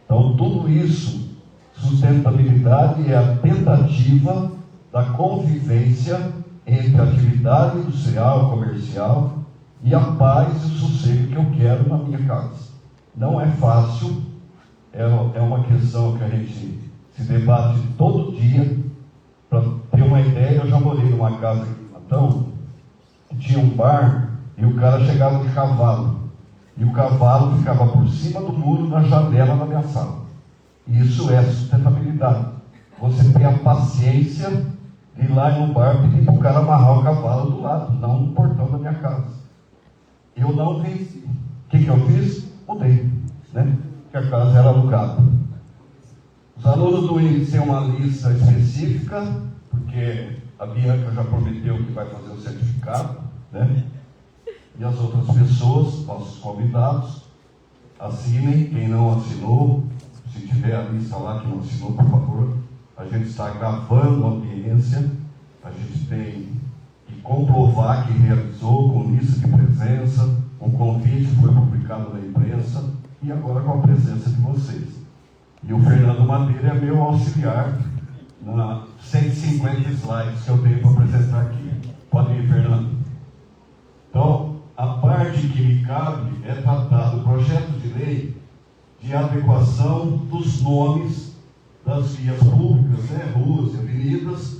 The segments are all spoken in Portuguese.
Então, tudo isso, sustentabilidade é a tentativa da convivência entre a atividade industrial, comercial e a paz e o sossego que eu quero na minha casa. Não é fácil, é uma questão que a gente se debate todo dia. Para ter uma ideia, eu já morei numa casa aqui em Matão, que tinha um bar e o cara chegava de cavalo. E o cavalo ficava por cima do muro na janela da minha sala. E isso é sustentabilidade. Você tem a paciência de ir lá no bar e pedir para o cara amarrar o cavalo do lado, não no portão da minha casa. Eu não venci. O que eu fiz? Mudei, né? Porque a casa era alugada. Os alunos do INPE têm uma lista específica, porque a Bianca já prometeu que vai fazer o certificado, né? E as outras pessoas, nossos convidados, assinem. Quem não assinou, se tiver a lista lá que não assinou, por favor, a gente está gravando a audiência, a gente tem que comprovar que realizou com lista de presença, o convite foi publicado na imprensa e agora com a presença de vocês. E o Fernando Madeira é meu auxiliar na 150 slides que eu tenho para apresentar aqui. Pode ir, Fernando. Então, a parte que me cabe é tratar do projeto de lei de adequação dos nomes das vias públicas, né, ruas e avenidas,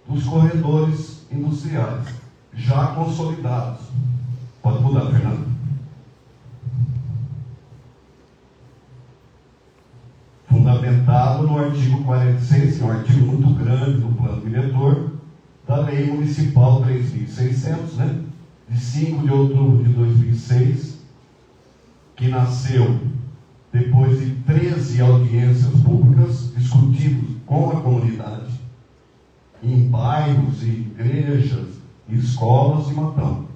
dos corredores industriais, já consolidados. Pode mudar, Fernando. Fundamentado no artigo 46, que é um artigo muito grande do plano diretor, da Lei Municipal 3.600, né, de 5 de outubro de 2006, que nasceu depois de 13 audiências públicas discutidas com a comunidade, em bairros, igrejas, escolas e Matão.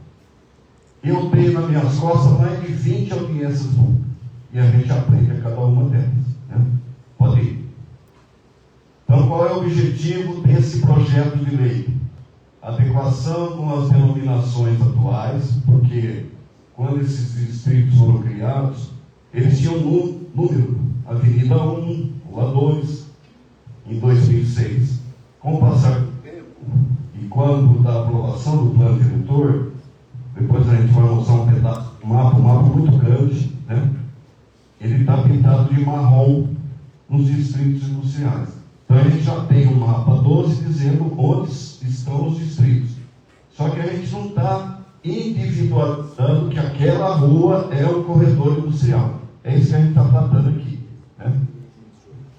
Eu tenho nas minhas costas mais de 20 audiências públicas, e a gente aprende a cada uma delas, né? Pode ir. Então, qual é o objetivo desse projeto de lei? Adequação com as denominações atuais, porque quando esses distritos foram criados, eles tinham um número, Avenida 1, Rua 2, em 2006. Com o passar do tempo, e quando da aprovação do plano diretor, depois a gente vai mostrar um pedaço do mapa, um mapa muito grande, né? Ele está pintado de marrom nos distritos industriais. Então a gente já tem um mapa 12 dizendo onde estão os distritos. Só que a gente não está individualizando que aquela rua é o corredor industrial. É isso que a gente está tratando aqui, né?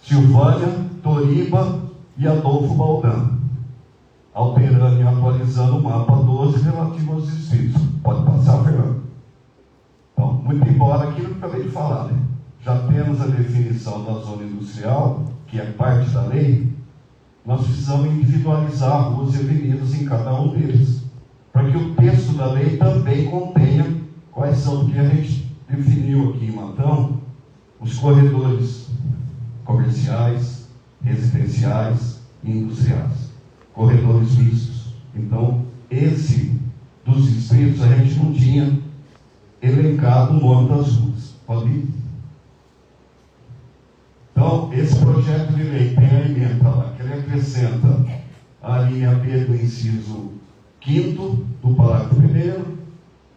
Silvânia, Toriba e Adolfo Baldan. Alterando e atualizando o mapa 12 relativo aos distritos. Pode passar, Fernando. Então, muito embora aquilo que eu acabei de falar, né? Já temos a definição da zona industrial, que é parte da lei, nós precisamos individualizar ruas e avenidas em cada um deles, para que o texto da lei também contenha quais são, porque a gente definiu aqui em Matão os corredores comerciais, residenciais e industriais, corredores mistos. Então, esse dos distritos a gente não tinha elencado o nome das ruas. Pode ir? Então, esse projeto de lei tem a emenda lá, que ele acrescenta a linha B do inciso 5º do parágrafo 1º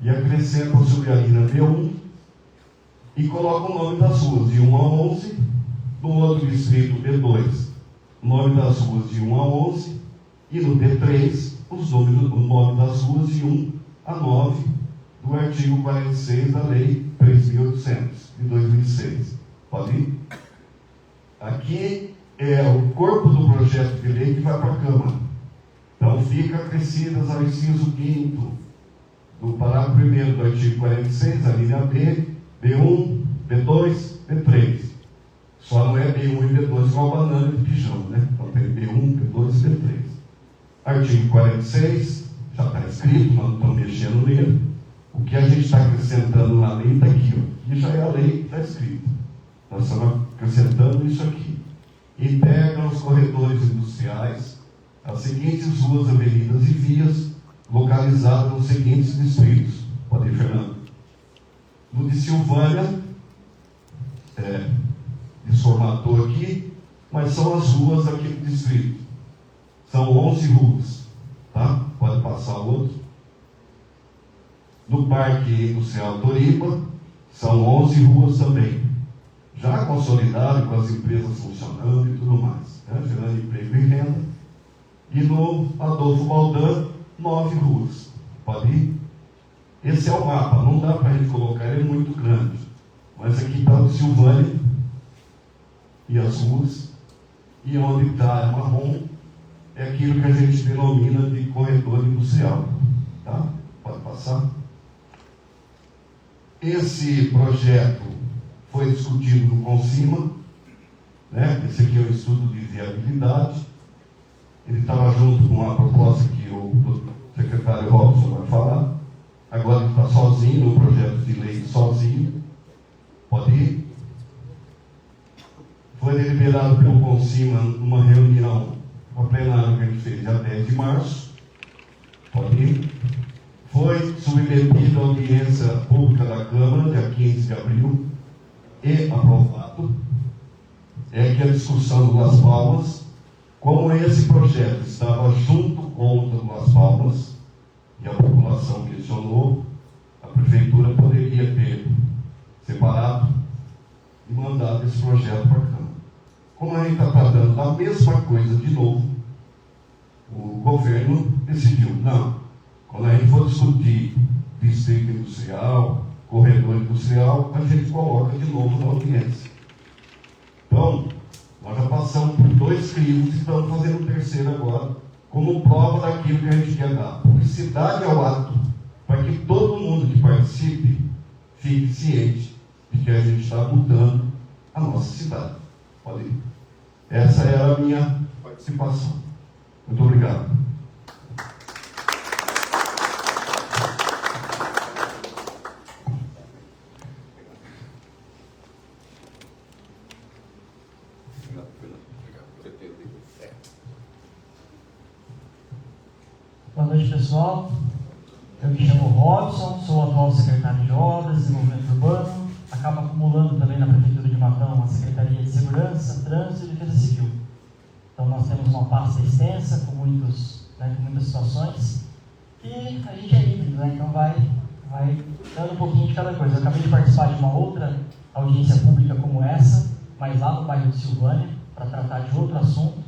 e acrescenta sobre a linha B1 e coloca o nome das ruas de 1 a 11, no outro distrito B2, o nome das ruas de 1 a 11 e no D3, o nome das ruas de 1 a 9 do artigo 46 da Lei 3.800 de 2006. Pode ir? Aqui é o corpo do projeto de lei que vai para a Câmara. Então, fica acrescidas ao inciso 5º do parágrafo 1º do artigo 46, a linha B, B1, B2, B3. Só não é B1 e B2 com a banana de pijama, né? Então, tem B1, B2 e B3. Artigo 46, já está escrito, nós não estamos mexendo nele. O que a gente está acrescentando na lei está aqui, ó. E já é a lei que está escrita. Nós estamos acrescentando isso aqui. Integram os corredores industriais as seguintes ruas, avenidas e vias localizadas nos seguintes distritos. Pode ir, Fernando. No de Silvânia, formatou aqui, mas são as ruas aqui do distrito. São 11 ruas, tá? Pode passar o outro. No Parque Industrial Toriba, são 11 ruas também. Já consolidado, com as empresas funcionando e tudo mais, né? Gerando emprego e renda. E no Adolfo Baldan, 9 ruas. Pode ir? Esse é o mapa, não dá para a gente colocar, ele é muito grande. Mas aqui está o Silvânia e as ruas. E onde está marrom é aquilo que a gente denomina de corredor industrial. Tá? Pode passar. Esse projeto foi discutido no Consima, né? Esse aqui é o estudo de viabilidade. Ele estava junto com a proposta que o secretário Robson vai falar. Agora ele está sozinho, no projeto de lei sozinho. Pode ir? Foi deliberado pelo Consima numa reunião, uma plenária que a gente fez dia 10 de março. Pode ir? Foi submetido à audiência pública da Câmara, dia 15 de abril, e aprovado. É que a discussão do Las Palmas, como esse projeto estava junto com o do Las Palmas, e a população questionou, a prefeitura poderia ter separado e mandado esse projeto para a Câmara. Como a gente está tratando da mesma coisa de novo, o governo decidiu, não, quando a gente for discutir distrito industrial, corredor industrial, a gente coloca de novo na audiência. Então, nós já passamos por 2 crimes e estamos fazendo o terceiro agora, como prova daquilo que a gente quer dar. Publicidade ao ato, para que todo mundo que participe fique ciente de que a gente está mudando a nossa cidade. Pode ir. Essa era a minha participação. Muito obrigado. Boa noite, pessoal. Eu me chamo Robson, sou atual secretário de Obras e Desenvolvimento Urbano, acabo acumulando também na Prefeitura de Matão a Secretaria de Segurança, Trânsito e Defesa Civil. Então nós temos uma pasta extensa com muitas situações e a gente é híbrido, né? Então vai dando um pouquinho de cada coisa. Eu acabei de participar de uma outra audiência pública como essa, mas lá no bairro de Silvânia, para tratar de outro assunto,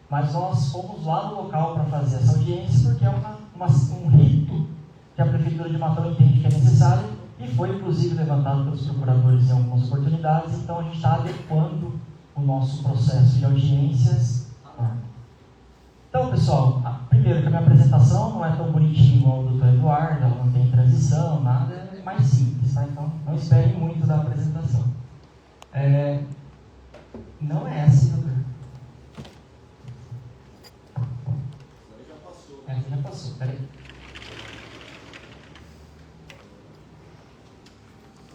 mas nós fomos lá no local para fazer essa audiência porque é um rito que a Prefeitura de Matão entende que é necessário e foi inclusive levantado pelos procuradores em algumas oportunidades, então a gente está adequando o nosso processo de audiências. Então, pessoal, primeiro que a minha apresentação não é tão bonitinha igual o Dr. Eduardo, ela não tem transição, nada, é mais simples, tá? Então não esperem muito da apresentação. Não é essa, doutor. Essa já passou, peraí.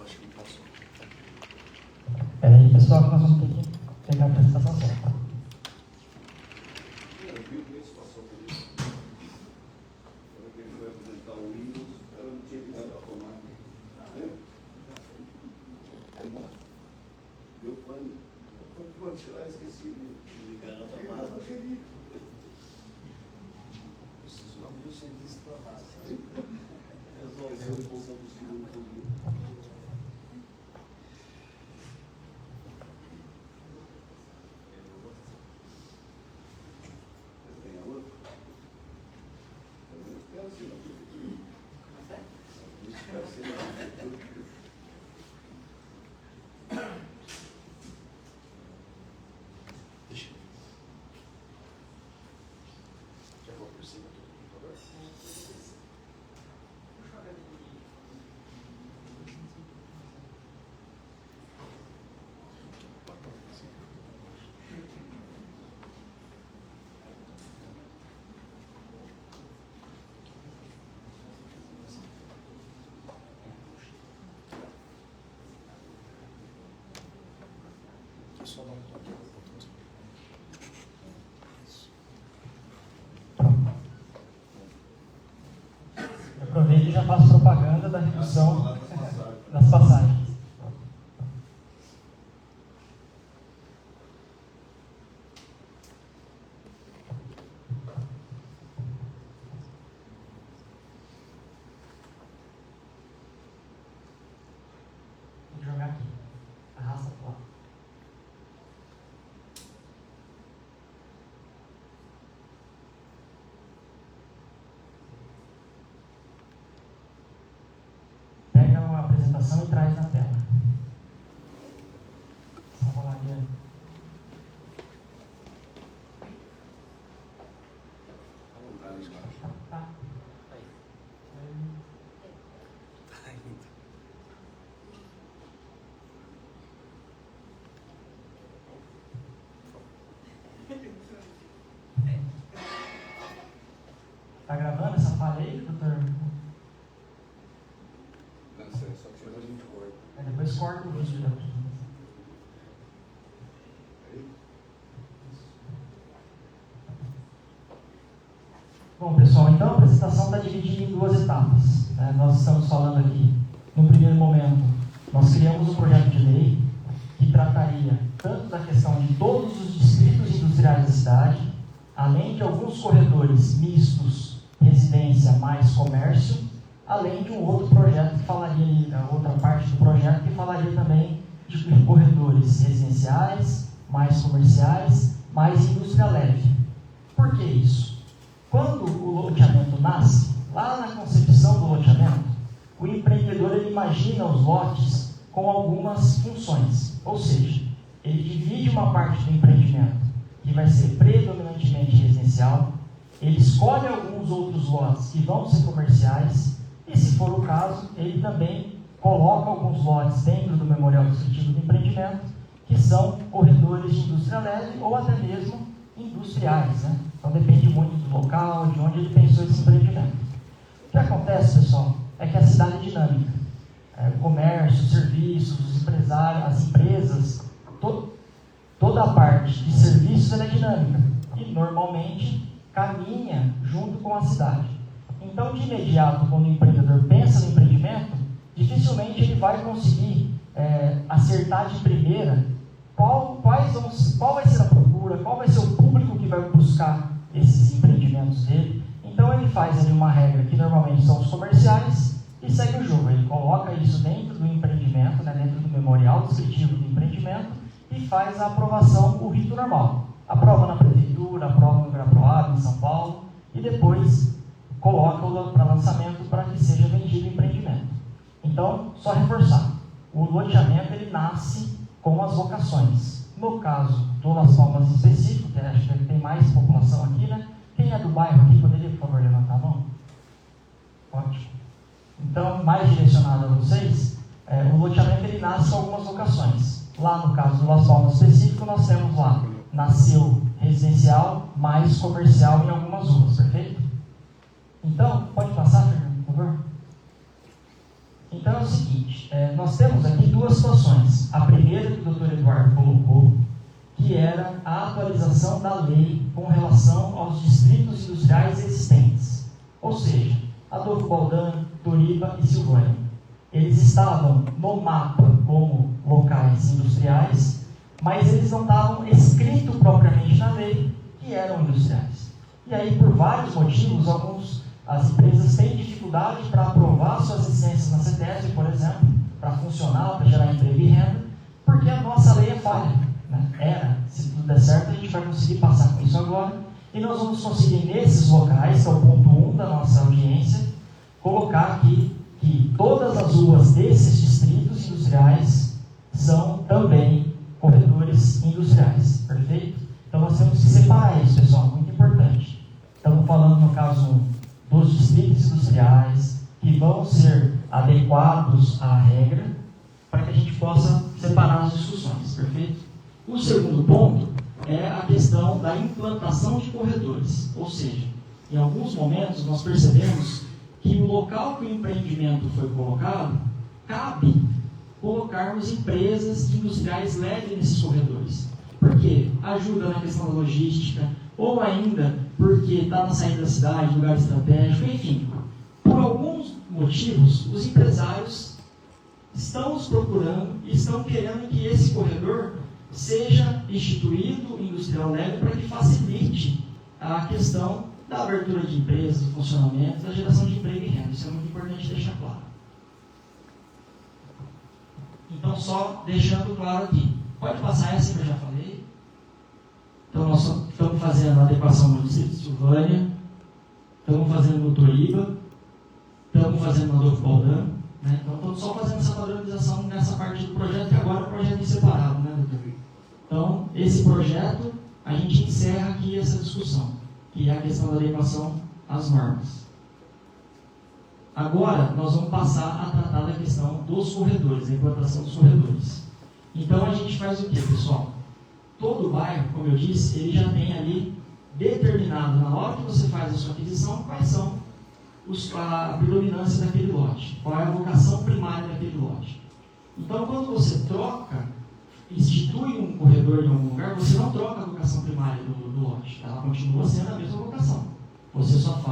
Acho que passou. Peraí, pessoal, que nós vamos ter que pegar a apresentação certa. Esqueci de ligar na tomada. Preciso lá do serviço para lá. Resolver a função do segundo turno. Tem a outra? Eu quero assinar. Eu quero assinar. Só dar um toque no botão. Eu aproveito e já faço propaganda da redução das passagens. trás na tela. Só rolaria. Tá. Tá gravando essa falha aí, doutor? Não sei, só que depois a gente corta. Depois corta o vídeo da apresentação. Bom, pessoal, então a apresentação está dividida em duas etapas. Nós estamos falando aqui, no primeiro momento, nós criamos um projeto de lei que trataria tanto da questão de todos os distritos industriais da cidade, além de alguns corredores mistos, residência mais comércio, além de um outro projeto que falaria, a outra parte do projeto que falaria também de corredores residenciais, mais comerciais, mais indústria leve. Por que isso? Quando o loteamento nasce, lá na concepção do loteamento, o empreendedor ele imagina os lotes com algumas funções, ou seja, ele divide uma parte do empreendimento que vai ser predominantemente residencial, ele escolhe alguns outros lotes que vão ser comerciais e, se for o caso, ele também coloca alguns lotes dentro do memorial descritivo do empreendimento que são corredores de indústria leve ou até mesmo industriais, né? Então depende muito do local, de onde ele pensou esse empreendimento. O que acontece, pessoal, é que a cidade é dinâmica. O comércio, os serviços, os empresários, as empresas, toda a parte de serviços ela é dinâmica e normalmente caminha junto com a cidade. Então, de imediato, quando o empreendedor pensa no empreendimento, dificilmente ele vai conseguir acertar de primeira qual vai ser a procura, qual vai ser o público que vai buscar esses empreendimentos dele. Então, ele faz ali uma regra que normalmente são os comerciais e segue o jogo. Ele coloca isso dentro do empreendimento, né, dentro do memorial descritivo do empreendimento e faz a aprovação, o rito normal. Aprova na prefeitura, aprova no Graproab, em São Paulo, e depois coloca para lançamento para que seja vendido o empreendimento. Então, só reforçar, o loteamento ele nasce com as vocações. No caso do Las Palmas em específico, que acho que tem mais população aqui, né? Quem é do bairro aqui, poderia, por favor, levantar a mão? Ótimo. Então, mais direcionado a vocês, o loteamento ele nasce com algumas vocações. Lá no caso do Las Palmas específico, nós temos lá, nasceu residencial mais comercial em algumas ruas, perfeito? Então, pode passar, Fernando, por favor? Então é o seguinte, nós temos aqui duas situações. A primeira que o Dr. Eduardo colocou, que era a atualização da lei com relação aos distritos industriais existentes. Ou seja, Adolfo Baldan, Toriba e Silvânia. Eles estavam no mapa como locais industriais, mas eles não estavam escritos propriamente na lei que eram industriais. E aí, por vários motivos, as empresas têm dificuldade para aprovar suas licenças na CETESB, por exemplo, para funcionar, para gerar emprego e renda, porque a nossa lei é falha. Né? Se tudo der certo, a gente vai conseguir passar com isso agora, e nós vamos conseguir nesses locais, que é o ponto 1 da nossa audiência, colocar aqui que todas as ruas desses distritos industriais são também corredores industriais, perfeito? Então nós temos que separar isso, pessoal, muito importante. Estamos falando no caso dos distritos industriais que vão ser adequados à regra para que a gente possa separar as discussões, perfeito? O segundo ponto é a questão da implantação de corredores, ou seja, em alguns momentos nós percebemos que o local que o empreendimento foi colocado, cabe colocarmos empresas industriais leves nesses corredores. Por quê? Ajuda na questão da logística, ou ainda porque está na saída da cidade, lugar estratégico, enfim. Por alguns motivos, os empresários estão os procurando e estão querendo que esse corredor seja instituído industrial leve para que facilite a questão da abertura de empresas, do funcionamento, da geração de emprego e renda. Isso é muito importante deixar claro. Então, só deixando claro aqui. Pode passar essa que eu já falei. Então, nós estamos fazendo a adequação no distrito de Silvânia, estamos fazendo no Toriba, estamos fazendo no Adolfo Baldan, Né? Então, estou só fazendo essa padronização nessa parte do projeto, e agora o projeto é separado, né, doutor? Então, esse projeto, a gente encerra aqui essa discussão, que é a questão da adequação às normas. Agora, nós vamos passar a tratar da questão dos corredores, da implantação dos corredores. Então, a gente faz o quê, pessoal? Todo bairro, como eu disse, ele já tem ali determinado, na hora que você faz a sua aquisição, quais são a predominância daquele lote, qual é a vocação primária daquele lote. Então, quando você institui um corredor em algum lugar, você não troca a vocação primária do lote, ela continua sendo a mesma vocação. Você só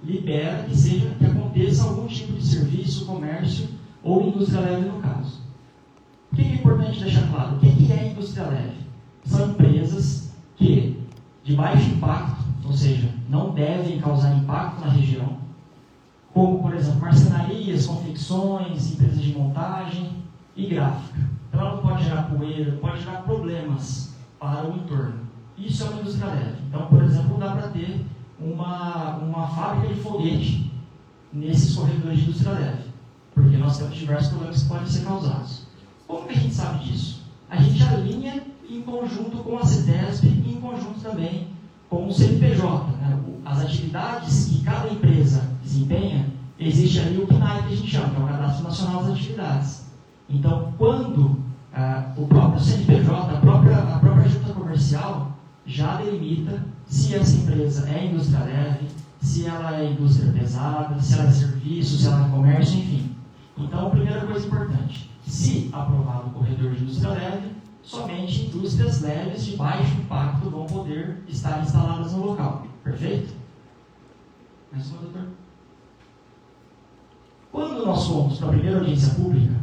libera que aconteça algum tipo de serviço, comércio ou indústria leve no caso. O que é importante deixar claro? O que é indústria leve? São empresas que, de baixo impacto, ou seja, não devem causar impacto na região, como, por exemplo, marcenarias, confecções, empresas de montagem e gráfica. Então, ela não pode gerar poeira, pode gerar problemas para o entorno. Isso é uma indústria leve. Então, por exemplo, dá para ter uma fábrica de foguete nesses corredores de indústria leve, porque nós temos diversos problemas que podem ser causados. Como que a gente sabe disso? A gente alinha em conjunto com a CETESB e em conjunto também com o CNPJ. Né? As atividades que cada empresa desempenha, existe ali o CNAE, que a gente chama, que é o Cadastro Nacional das Atividades. Então, quando o próprio CNPJ, a própria junta comercial, já delimita se essa empresa é indústria leve, se ela é indústria pesada, se ela é serviço, se ela é comércio, enfim. Então, a primeira coisa importante, se aprovado o corredor de indústria leve, somente indústrias leves de baixo impacto vão poder estar instaladas no local. Perfeito? Mais uma, doutor? Quando nós fomos para a primeira audiência pública,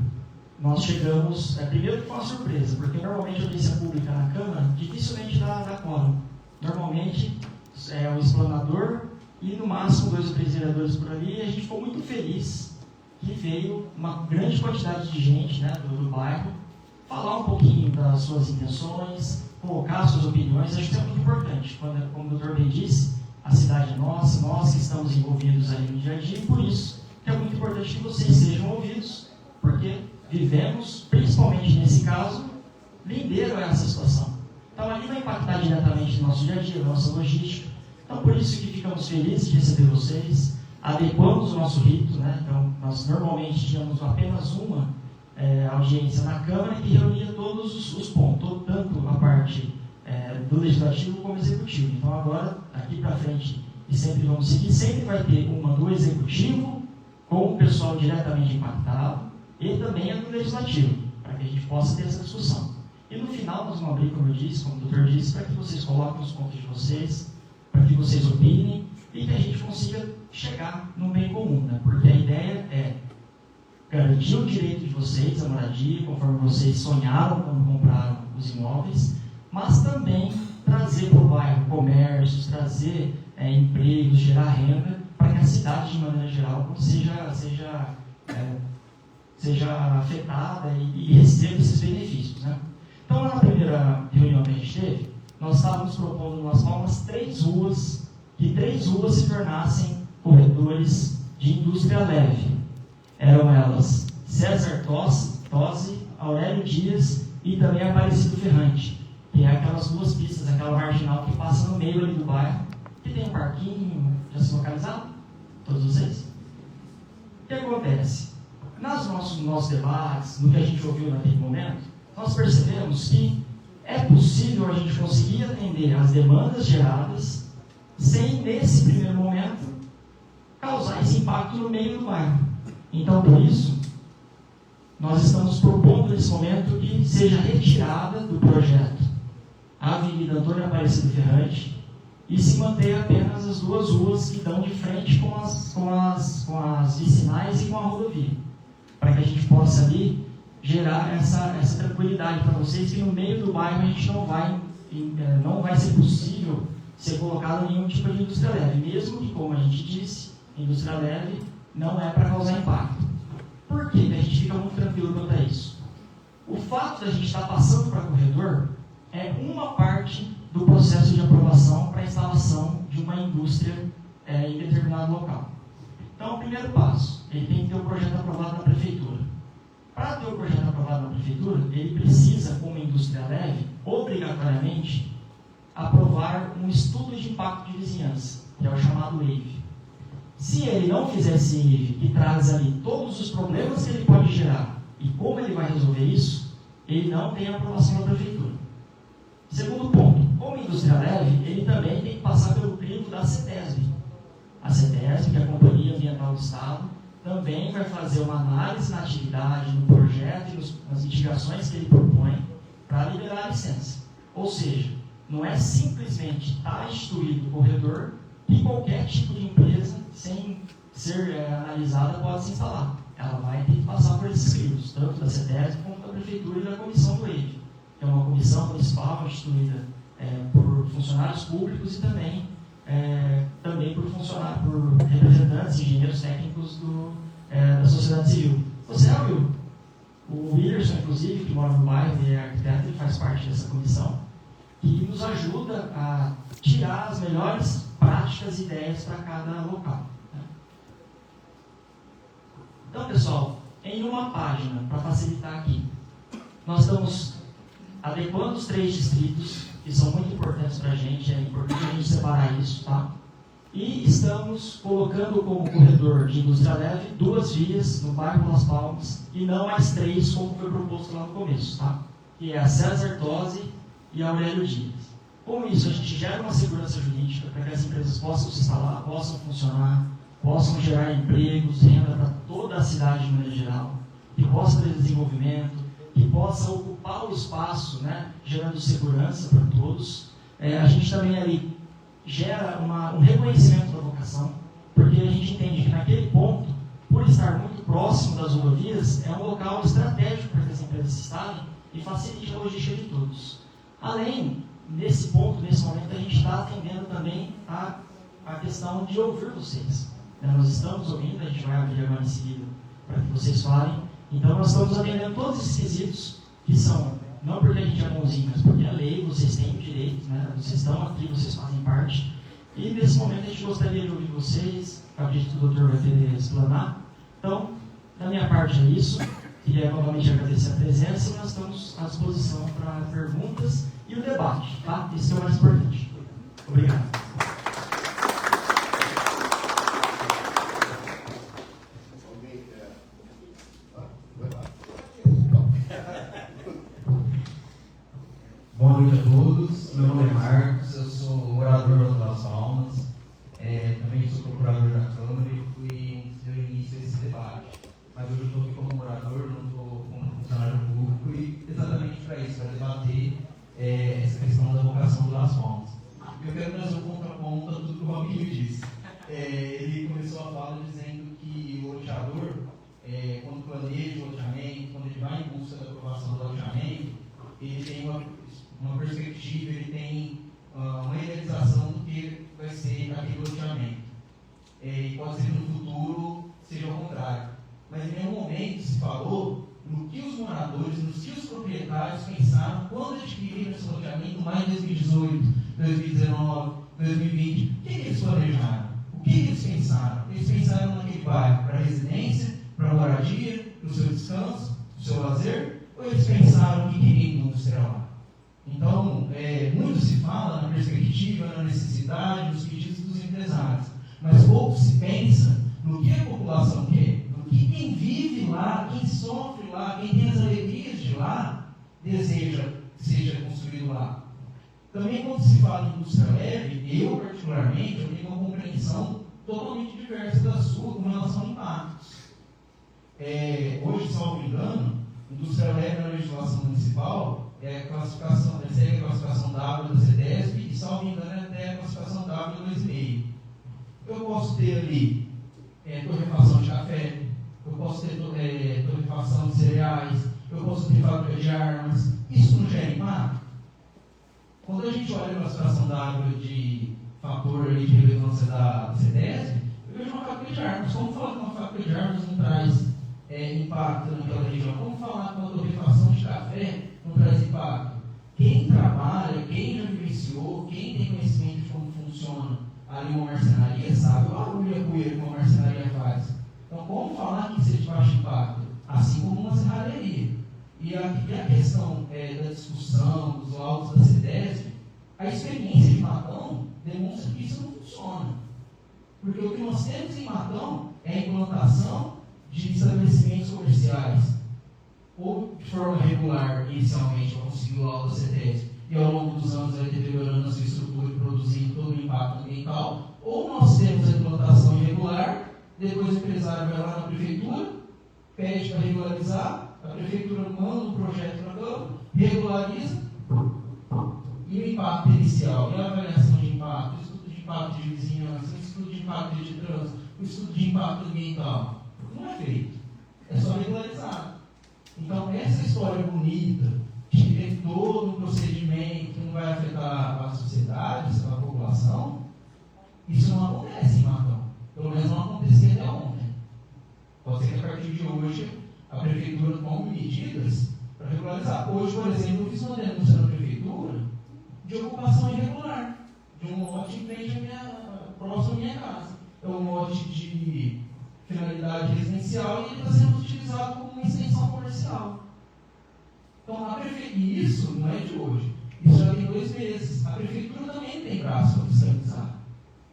nós chegamos, primeiro foi uma surpresa, porque normalmente a audiência pública na Câmara dificilmente dá quórum. Normalmente é o explanador e no máximo 2 ou 3 vereadores por ali, e a gente ficou muito feliz que veio uma grande quantidade de gente, né, do bairro falar um pouquinho das suas intenções, colocar suas opiniões. Acho que é muito importante. Como o doutor bem disse, a cidade é nossa, nós que estamos envolvidos aí no dia a dia, e por isso que é muito importante que vocês sejam ouvidos, porque vivemos, principalmente nesse caso, Lindeiro é essa situação. Então, ali vai impactar diretamente no nosso dia a dia, na nossa logística. Então, por isso que ficamos felizes de receber vocês, adequamos o nosso rito, né? Então, nós normalmente tínhamos apenas uma audiência na Câmara que reunia todos os pontos, tanto a parte do Legislativo como Executivo. Então, agora, daqui para frente, e sempre vamos seguir, sempre vai ter uma do Executivo, com o pessoal diretamente impactado, e também a do Legislativo, para que a gente possa ter essa discussão. E no final nós vamos abrir, como eu disse, como o doutor disse, para que vocês coloquem os pontos de vocês, para que vocês opinem e que a gente consiga chegar no bem comum, né? Porque a ideia é garantir o direito de vocês à moradia, conforme vocês sonharam quando compraram os imóveis, mas também trazer para o bairro comércios, trazer empregos, gerar renda, para que a cidade, de maneira geral, seja afetada e receba esses benefícios, né? Então, na primeira reunião que a gente teve, nós estávamos propondo nas Palmas 3 ruas, que 3 ruas se tornassem corredores de indústria leve. Eram elas César Tosi, Aurélio Dias e também Aparecido Ferrante, que é aquelas 2 pistas, aquela marginal que passa no meio ali do bairro, que tem um parquinho, já se localizaram? Todos vocês? O que acontece? Nos nossos debates, no que a gente ouviu naquele momento, nós percebemos que é possível a gente conseguir atender às demandas geradas sem, nesse primeiro momento, causar esse impacto no meio do bairro. Então, por isso, nós estamos propondo nesse momento que seja retirada do projeto a Avenida Antônio Aparecido Ferrante e se mantenha apenas as 2 ruas que dão de frente com as vicinais e com a rodovia, para que a gente possa ali gerar essa tranquilidade para vocês, que no meio do bairro a gente não vai ser possível ser colocado nenhum tipo de indústria leve, mesmo que, como a gente disse, indústria leve não é para causar impacto. Por que a gente fica muito tranquilo quanto a isso? O fato de a gente estar passando para corredor é uma parte do processo de aprovação para a instalação de uma indústria em determinado local. Então, o primeiro passo, ele tem que ter o projeto aprovado na prefeitura. Para ter o projeto aprovado na prefeitura, ele precisa, como indústria leve, obrigatoriamente, aprovar um estudo de impacto de vizinhança, que é o chamado EIV. Se ele não fizer esse EIV, que traz ali todos os problemas que ele pode gerar e como ele vai resolver isso, ele não tem aprovação da prefeitura. Segundo ponto, como indústria leve, ele também tem que passar pelo crivo da CETESB. A CETESB, que é a Companhia Ambiental do Estado, também vai fazer uma análise na atividade, no projeto e nas mitigações que ele propõe para liberar a licença. Ou seja, não é simplesmente estar instituído o corredor que qualquer tipo de empresa, sem ser analisada, pode se instalar. Ela vai ter que passar por esses crivos, tanto da CETESB como da Prefeitura e da Comissão do EIV, que é uma comissão municipal instituída por funcionários públicos e também por representantes, engenheiros técnicos da sociedade civil. Você é o Willerson, inclusive, que mora no bairro e é arquiteto, ele faz parte dessa comissão, que nos ajuda a tirar as melhores práticas e ideias para cada local. Então, pessoal, em uma página, para facilitar aqui, nós estamos adequando os 3 distritos, que são muito importantes para a gente, é importante a gente separar isso, tá? E estamos colocando como corredor de indústria leve 2 vias no bairro Las Palmas, e não as 3, como foi proposto lá no começo, tá? Que é a César Tosi e a Aurélio Dias. Com isso, a gente gera uma segurança jurídica para que as empresas possam se instalar, possam funcionar, possam gerar empregos, renda para toda a cidade de maneira geral, que possa ter desenvolvimento, que possa ocupar o espaço, né, gerando segurança para todos. A gente também ali gera um reconhecimento da vocação, porque a gente entende que naquele ponto, por estar muito próximo das rodovias, é um local estratégico para que as empresas se instalem e facilite a logística de todos. Além, nesse ponto, nesse momento, a gente está atendendo também a questão de ouvir vocês. Nós estamos ouvindo, a gente vai abrir agora em seguida para que vocês falem. Então, nós estamos atendendo todos esses quesitos que são, não porque a gente é bonzinho, mas porque a lei, vocês têm o direito, né? Vocês estão aqui, vocês fazem parte. E nesse momento a gente gostaria de ouvir vocês, acredito que o doutor vai poder explanar. Então, da minha parte é isso. Queria novamente agradecer a presença e nós estamos à disposição para perguntas e o debate, tá? Isso é o mais importante. Obrigado. Boa noite a todos, meu nome é Marcos, eu sou morador das Palmas, também sou procurador da Câmara e fui no início desse debate. Mas hoje eu estou aqui como morador, não estou como funcionário público, e exatamente para isso, para debater essa questão da vocação das Palmas. Eu quero trazer um contraponto a tudo que o Robinho disse. Ele começou a fala dizendo que o loteador, quando planeja o loteamento, quando ele vai em busca da aprovação do loteamento, ele tem uma perspectiva, ele tem uma idealização do que vai ser aquele loteamento. E pode ser que no futuro seja o contrário. Mas em nenhum momento se falou no que os moradores, nos que os proprietários pensaram quando adquiriram esse loteamento lá em 2018, 2019, 2020. O que eles planejaram? O que eles pensaram? Eles pensaram naquele bairro para residência, para moradia, para o seu descanso, para o seu lazer? Ou eles pensaram que queriam indústria lá? Então, muito se fala na perspectiva, na necessidade, nos pedidos dos empresários, mas pouco se pensa no que a população quer, no que quem vive lá, quem sofre lá, quem tem as alegrias de lá, deseja que seja construído lá. Também, quando se fala em indústria leve, eu particularmente, eu tenho uma compreensão totalmente diversa da sua com relação a impactos. Hoje, salvo engano, indústria leve na legislação municipal é a classificação, segue a classificação W da CETESB e, salvo engano, é até a classificação W 2,5. Eu posso ter ali torrefação de café, eu posso ter torrefação de cereais, eu posso ter fábrica de armas. Isso não gera impacto? Quando a gente olha a classificação W de fator de relevância da CETESB, eu vejo uma fábrica de armas. Como falar que uma fábrica de armas não traz impacto naquela região? Como falar que uma torrefação de café não traz impacto? Quem trabalha, quem já vivenciou, quem tem conhecimento de como funciona ali uma marcenaria, sabe o barulho e a poeira que uma marcenaria faz. Então, como falar que isso é de baixo impacto? Assim como uma serralheria. E a questão da discussão, dos laudos da CETESB, a experiência de Matão demonstra que isso não funciona. Porque o que nós temos em Matão é a implantação de estabelecimentos comerciais, ou de forma regular, inicialmente, para conseguir o laudo da CETESB, e ao longo dos anos vai deteriorando a sua estrutura e produzindo todo o impacto ambiental, ou nós temos a implantação irregular, depois o empresário vai lá na prefeitura, pede para regularizar, a prefeitura manda um projeto para campo, regulariza, e o impacto inicial, e a avaliação de impacto, o estudo de impacto de vizinhança, o estudo de impacto de trânsito, o estudo de impacto ambiental, não é feito, é só regularizado. Então, essa história bonita, de ter todo um procedimento que não vai afetar a sociedade, a população, isso não acontece em Matão. Pelo menos não acontecia até ontem. Pode ser que a partir de hoje a prefeitura tome medidas para regularizar. Hoje, por exemplo, eu fiz uma denúncia na prefeitura de ocupação irregular, de um lote em frente próximo à minha casa. É um lote de finalidade residencial e ele está sendo utilizado como uma extensão comercial. Então, e isso não é de hoje, isso já tem 2 meses. A prefeitura também tem braço para fiscalizar.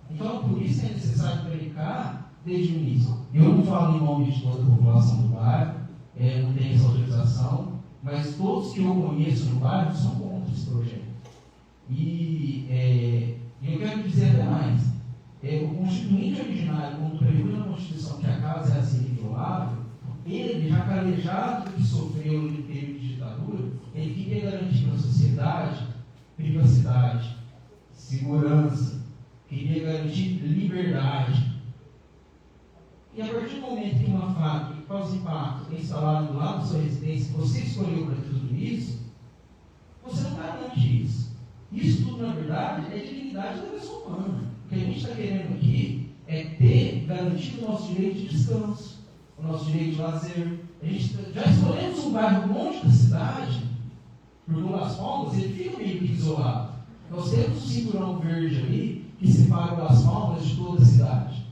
Então, por isso é necessário verificar desde o início. Eu não falo em nome de toda a população do bairro, não tenho essa autorização, mas todos que eu conheço no bairro são contra esse projeto. E eu quero dizer até mais. O constituinte originário, quando preveu na Constituição que a casa é assim inviolável, ele, já calejado do que sofreu no período de ditadura, ele queria garantir para a sociedade privacidade, segurança, queria garantir liberdade. E a partir do momento que uma fábrica que causa impacto é instalada do lado da sua residência, você escolheu para tudo isso, você não garante isso. Isso tudo, na verdade, é dignidade da pessoa humana. O que a gente está querendo aqui é ter garantido o nosso direito de descanso, o nosso direito de lazer. A gente já escolhemos um bairro longe da cidade, porque Las Palmas ele fica meio que isolado. Nós temos um cinturão verde ali que separa Las Palmas de toda a cidade.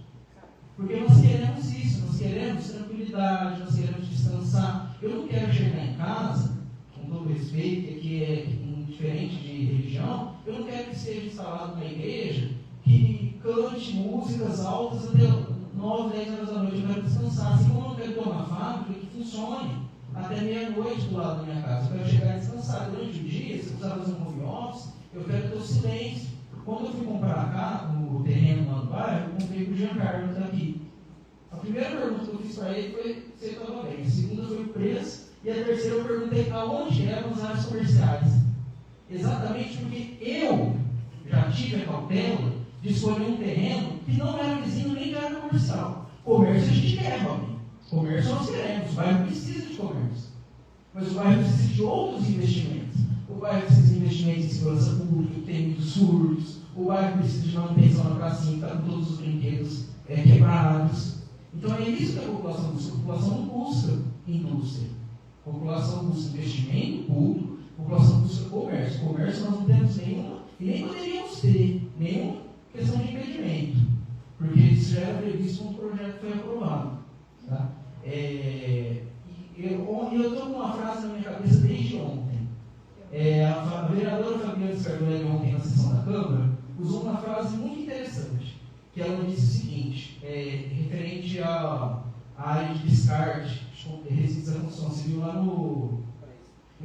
Porque nós queremos isso, nós queremos tranquilidade, nós queremos descansar. Eu não quero chegar em casa, com todo respeito, que é diferente de religião, eu não quero que esteja instalado uma igreja que cante músicas altas até 9, 10 horas da noite. Eu quero descansar. Assim como eu não quero ter uma fábrica que funcione até meia-noite do lado da minha casa. Eu quero chegar e descansar. Durante o dia, se eu precisar fazer um home office, eu quero ter o silêncio. Quando eu fui comprar cá, no terreno lá do bairro, eu comprei com o Giancarlo, que está aqui. A primeira pergunta que eu fiz para ele foi se ele estava bem. A segunda foi o preço. E a terceira eu perguntei aonde eram as áreas comerciais. Exatamente porque eu já tive a cautela de escolher um terreno que não era vizinho nem de área comercial. Comércio a gente quer, Robin. Comércio nós queremos. O bairro precisa de comércio. Mas o bairro precisa de outros investimentos. O bairro precisa de investimentos em segurança pública, que tem muitos surtos. O bairro precisa de manutenção na pracinha, que está com todos os brinquedos quebrados. Então é isso que a população busca. A população não busca indústria. A população busca investimento público. A população busca comércio. Comércio nós não temos nenhuma, e nem poderíamos ter nenhuma questão de impedimento, porque isso já era previsto no projeto que foi aprovado. Tá? Eu estou com uma frase na minha cabeça desde ontem. A vereadora Fabiana Scardoelli, ontem na sessão da Câmara, usou uma frase muito interessante, que ela disse o seguinte, referente à área de descarte de resíduos da construção civil lá no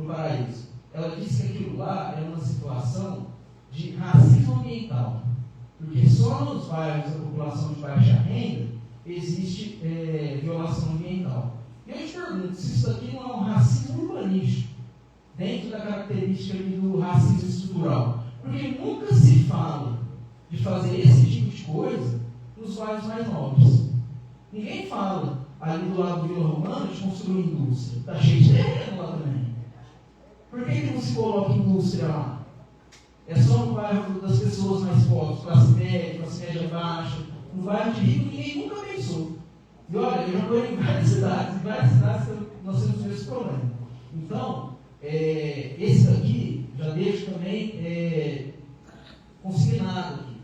Paraíso. Ela disse que aquilo lá é uma situação de racismo ambiental, porque só nos bairros da população de baixa renda existe violação ambiental. E eu te pergunto, se isso aqui não é um racismo urbanístico, dentro da característica do racismo estrutural, porque nunca se fala de fazer esse tipo de coisa nos bairros mais nobres. Ninguém fala ali do lado do Vila Romana de construir indústria. Está cheio de terreno lá também. Por que não se coloca indústria lá? É só no bairro das pessoas mais pobres, classe média baixa. No bairro de rico, ninguém nunca pensou. E olha, eu já morei em várias cidades nós temos esse problema. Então, esse daqui, já deixo também consignado aqui.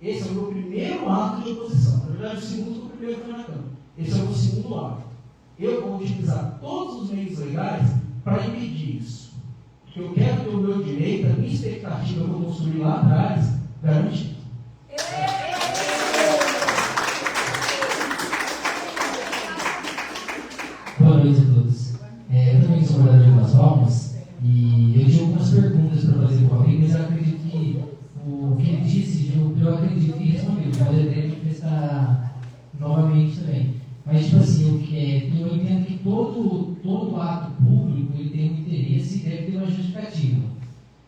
Esse é o meu primeiro ato de oposição. Na verdade, o segundo, o primeiro foi na Câmara. Esse é o meu segundo ato. Eu vou utilizar todos os meios legais para impedir isso. Porque eu quero ter o meu direito, a minha expectativa que eu construí lá atrás, garantido. Boa noite a todos. Eu também sou morador de Las Palmas e eu tinha algumas perguntas para fazer para o Rodrigo, mas eu acredito que o que ele disse, eu acredito que respondeu, mas eu tenho que prestar novamente também. Mas, tipo assim, eu entendo que todo ato público ele tem um interesse e deve ter uma justificativa.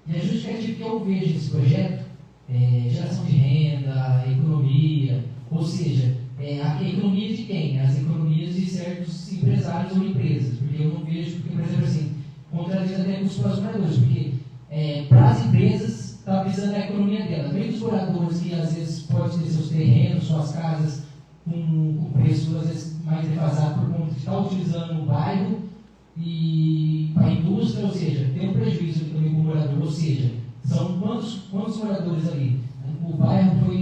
E a justificativa que eu vejo nesse projeto é geração de renda, economia, ou seja, a economia de quem? As economias de certos empresários ou empresas, porque eu não vejo, porque, por exemplo, assim, contradiz até com os próprios moradores, porque para as empresas está visando a economia delas, mesmo os moradores que às vezes podem ter seus terrenos, suas casas com preço às vezes mais defasado por conta de estar utilizando o bairro e a indústria, ou seja, tem um prejuízo também para o morador, ou seja, são quantos moradores ali? O bairro foi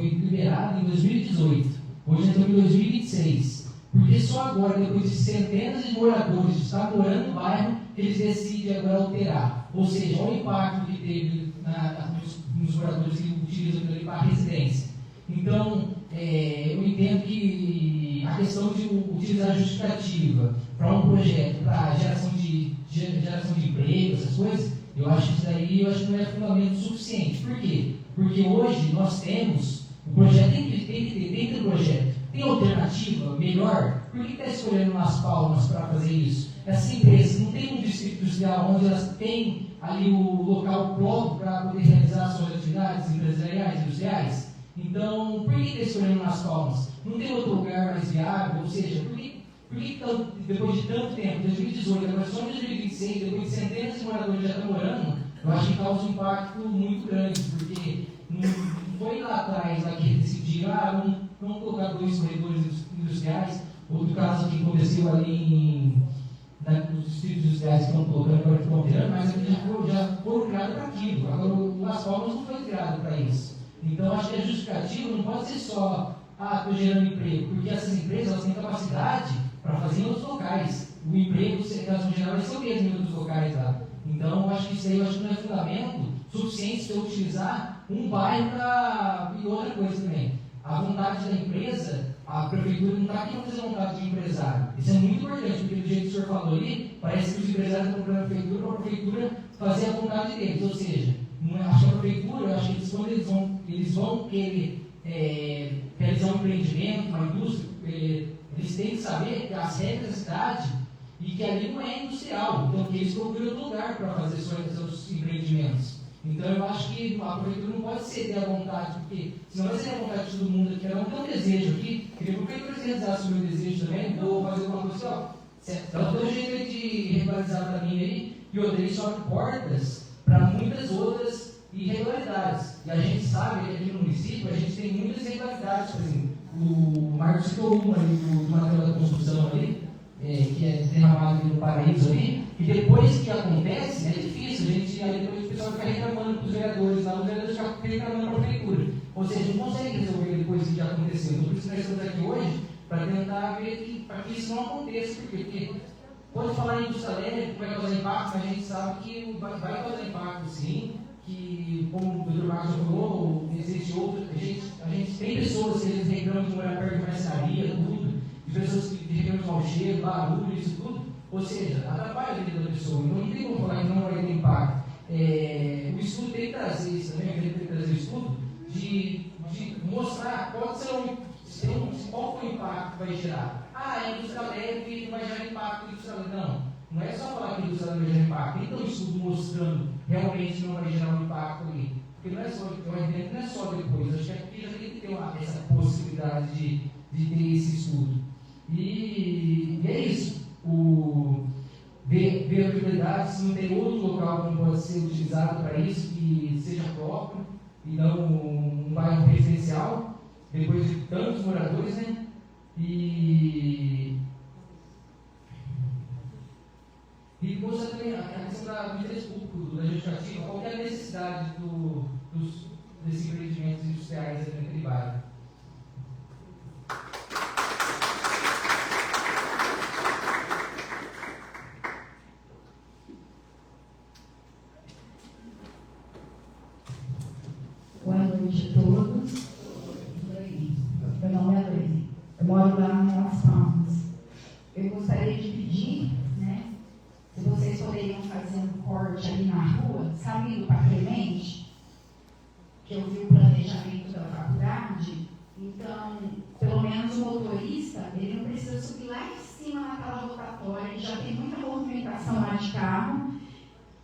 liberado em 2018, hoje estamos em 2026. Porque só agora, depois de centenas de moradores estar morando no bairro, eles decidem agora alterar. Ou seja, olha o impacto que teve nos moradores que utilizam aquilo ali para a residência. Então, eu entendo que a questão de utilizar a justificativa para um projeto, para geração de emprego, essas coisas, eu acho que isso daí que não é fundamento suficiente. Por quê? Porque hoje nós temos, o projeto tem que ter dentro do projeto. Tem alternativa melhor? Por que está escolhendo Las Palmas para fazer isso? Essas empresas não tem um distrito industrial onde elas têm ali o local próprio para poder realizar suas atividades empresariais, industriais? Então, por que está escolhendo Las Palmas? Não tem outro lugar mais viável? Ou seja, por que depois de tanto tempo, 2018, agora só em 2026, depois de centenas de moradores já estão morando, eu acho que causa um impacto muito grande, porque não foi lá atrás lá que eles decidiram, vamos colocar 2 corredores industriais, outro caso que aconteceu ali nos distritos industriais que estão colocando, agora que estão tirando, mas aqui já foram criados para aquilo. Agora o Las Palmas não foi criado para isso. Então acho que a justificativa não pode ser só, estou gerando emprego, porque essas empresas elas têm capacidade para fazer em outros locais. O emprego que elas vão gerar vai ser o mesmo em outros locais lá. Então acho que isso aí não é fundamento suficiente para eu utilizar um bairro para. E outra coisa também. A vontade da empresa, a prefeitura não está aqui para fazer a vontade de empresário. Isso é muito importante, porque do jeito que o senhor falou ali, parece que os empresários estão procurando a prefeitura para a prefeitura fazer a vontade deles. Ou seja, acho que a prefeitura, eu acho que quando eles vão querer realizar um empreendimento, uma indústria, eles têm que saber que as regras da cidade e que ali não é industrial. Então, que eles procuram outro lugar para fazer seus empreendimentos. Então eu acho que a prefeitura não pode ceder à vontade, porque senão vai ser a vontade de todo mundo aqui. Ela não tem um desejo aqui, queria que a prefeitura realizasse o meu desejo também, vou fazer alguma coisa assim, ela tem um jeito de regularizar para mim aí, e outra, ele só abre portas para muitas outras irregularidades. E a gente sabe que aqui no município a gente tem muitas irregularidades, por exemplo, o Marcos citou uma ali do material da construção ali, que é derramado ali no paraíso ali, e depois que acontece, é difícil, aí depois o pessoal fica reclamando para os vereadores, lá os vereadores ficam reclamando para a prefeitura. Ou seja, não consegue resolver depois que já aconteceu. Então, por isso que nós estamos aqui hoje, para tentar ver para que isso não aconteça. Por quê? Porque pode falar em indústria leve, que vai causar impacto, mas a gente sabe que vai causar impacto sim, que, como o Dr. Marcos já falou, existe outro, a gente tem pessoas que eles reclamam de morar perto de marcenaria, tudo, de pessoas que reclamam de mau cheiro, barulho, isso tudo. Ou seja, atrapalha a vida da pessoa. Então não tem como falar que não vai ter impacto. O estudo tem que trazer isso também, tem que trazer o estudo de mostrar qual foi o impacto que vai gerar. A indústria leve não vai gerar impacto industrial. Não é só falar que a indústria leve vai gerar impacto. Tem que ter um estudo mostrando realmente que não vai gerar um impacto ali. Porque não é só, não é só depois. Acho que aqui já tem que ter essa possibilidade de ter esse estudo. E é isso. Ver atividades, se não tem outro local que pode ser utilizado para isso, que seja próprio, e não um bairro residencial, depois de tantos moradores, né? E mostra também a questão do interesse público, da justificativa, qual é a necessidade desse empreendimento industrial. industriais ali naquele bairro. Boa noite a todos. Meu nome é Leide. Eu moro lá nas Palmas. Eu gostaria de pedir, né, se vocês poderiam fazer um corte ali na rua, saindo para Clemente, que eu vi o planejamento da faculdade. Então, pelo menos o motorista, ele não precisa subir lá em cima naquela rotatória, que já tem muita movimentação lá de carro.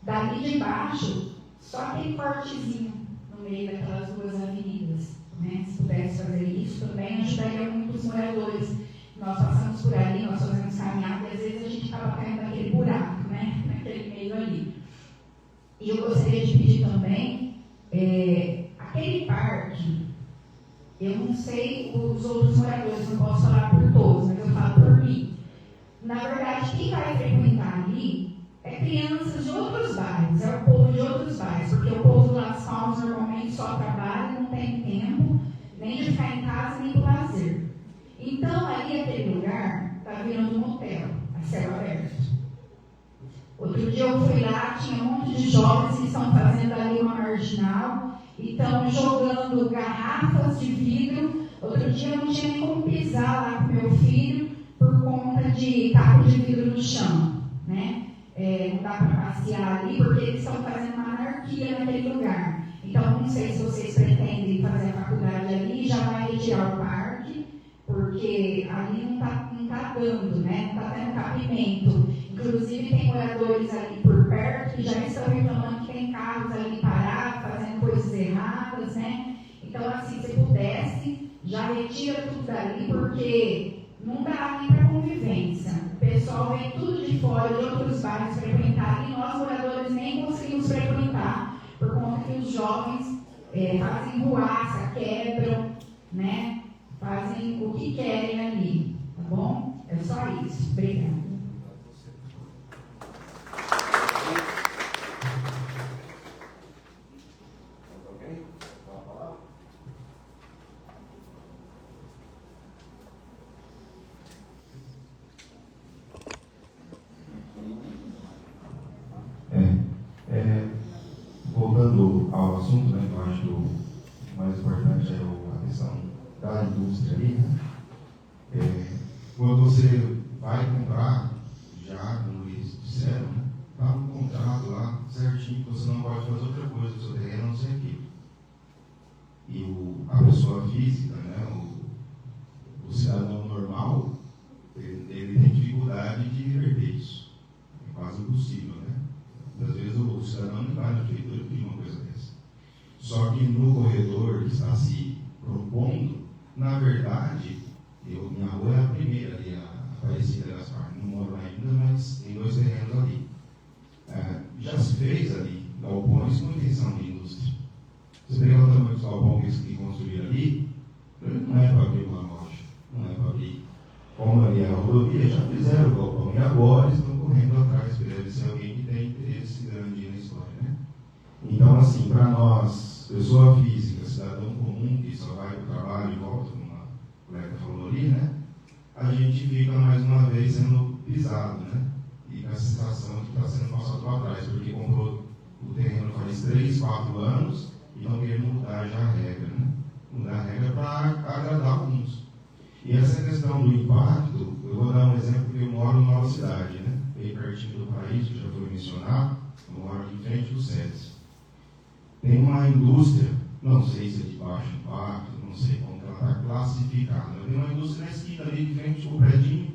Dali de baixo, só aquele cortezinho no meio daquelas duas avenidas, né? Se pudesse fazer isso também, ajudaria muito os moradores. Nós passamos por ali, nós fazemos caminhada e às vezes a gente acaba caindo naquele buraco, né? Naquele meio ali. E eu gostaria de pedir também, aquele parque, eu não sei os outros moradores, não posso falar por todos, mas eu falo por mim. Na verdade, quem vai frequentar ali é crianças de outros bairros, é o povo de outros bairros, porque o povo lá Las Palmas normalmente só trabalha, não tem tempo nem de ficar em casa, nem do lazer. Então, ali, aquele lugar está virando um hotel, a céu aberto. Outro dia eu fui lá, tinha um monte de jovens que estão fazendo ali uma marginal e estão jogando garrafas de vidro. Outro dia eu não tinha nem como pisar lá com meu filho por conta de caco de vidro no chão, né? Não dá para passear ali porque eles estão fazendo uma anarquia naquele lugar. Então, não sei se vocês pretendem fazer a faculdade ali e já vai retirar o parque, porque ali não tá dando, né? Não está tendo cabimento. Inclusive, tem moradores ali por perto que já estão reclamando que tem carros ali parados, fazendo coisas erradas, né? Então, assim, se pudesse, já retira tudo dali, porque não dá nem para convivência. O pessoal vem tudo de fora, de outros bairros frequentar, e nós, moradores, nem conseguimos frequentar, por conta que os jovens fazem ruaça, quebram, né? Fazem o que querem ali, tá bom? É só isso. Obrigada. Voltando ao assunto, né, eu acho que o mais importante é a questão da indústria ali, né? Quando você vai comprar, já, como eles disseram, né, está no contrato lá certinho, que você não pode fazer outra coisa do seu terreno, a não ser aquilo. E a pessoa física, né, o cidadão normal, ele tem dificuldade de reverter isso. É quase impossível, né? Às vezes o cidadão não vai na prefeitura e pedir uma coisa dessa. Só que no corredor que está se propondo, na verdade, minha rua é a primeira ali, a Aparecida Gaspar. Não moro lá ainda, mas tem 2 terrenos ali. Já se fez ali galpões com intenção de indústria. Você vê o tamanho dos galpões que construíram ali, não é para abrir uma loja, não é para abrir. Como ali é a rodovia, já fizeram o galpão e agora estão correndo atrás, deve ser alguém que tem interesse grande na história, né? Então, assim, para nós, pessoa física, cidadão comum, que só vai para o trabalho e volta, como a colega falou ali, né? A gente fica mais uma vez sendo pisado, né? E com a sensação de que está sendo passado para trás, porque comprou o terreno faz 3, 4 anos e não quer mudar já a regra, né? Mudar a regra para agradar alguns. E essa questão do impacto, eu vou dar um exemplo, porque eu moro numa nova cidade, né? Bem pertinho do Paraíso, que já foi mencionado, eu moro em frente do SEDES. Tem uma indústria, não sei se é de baixo impacto, não sei como ela está classificada, mas tem uma indústria na esquina ali de frente ao predinho.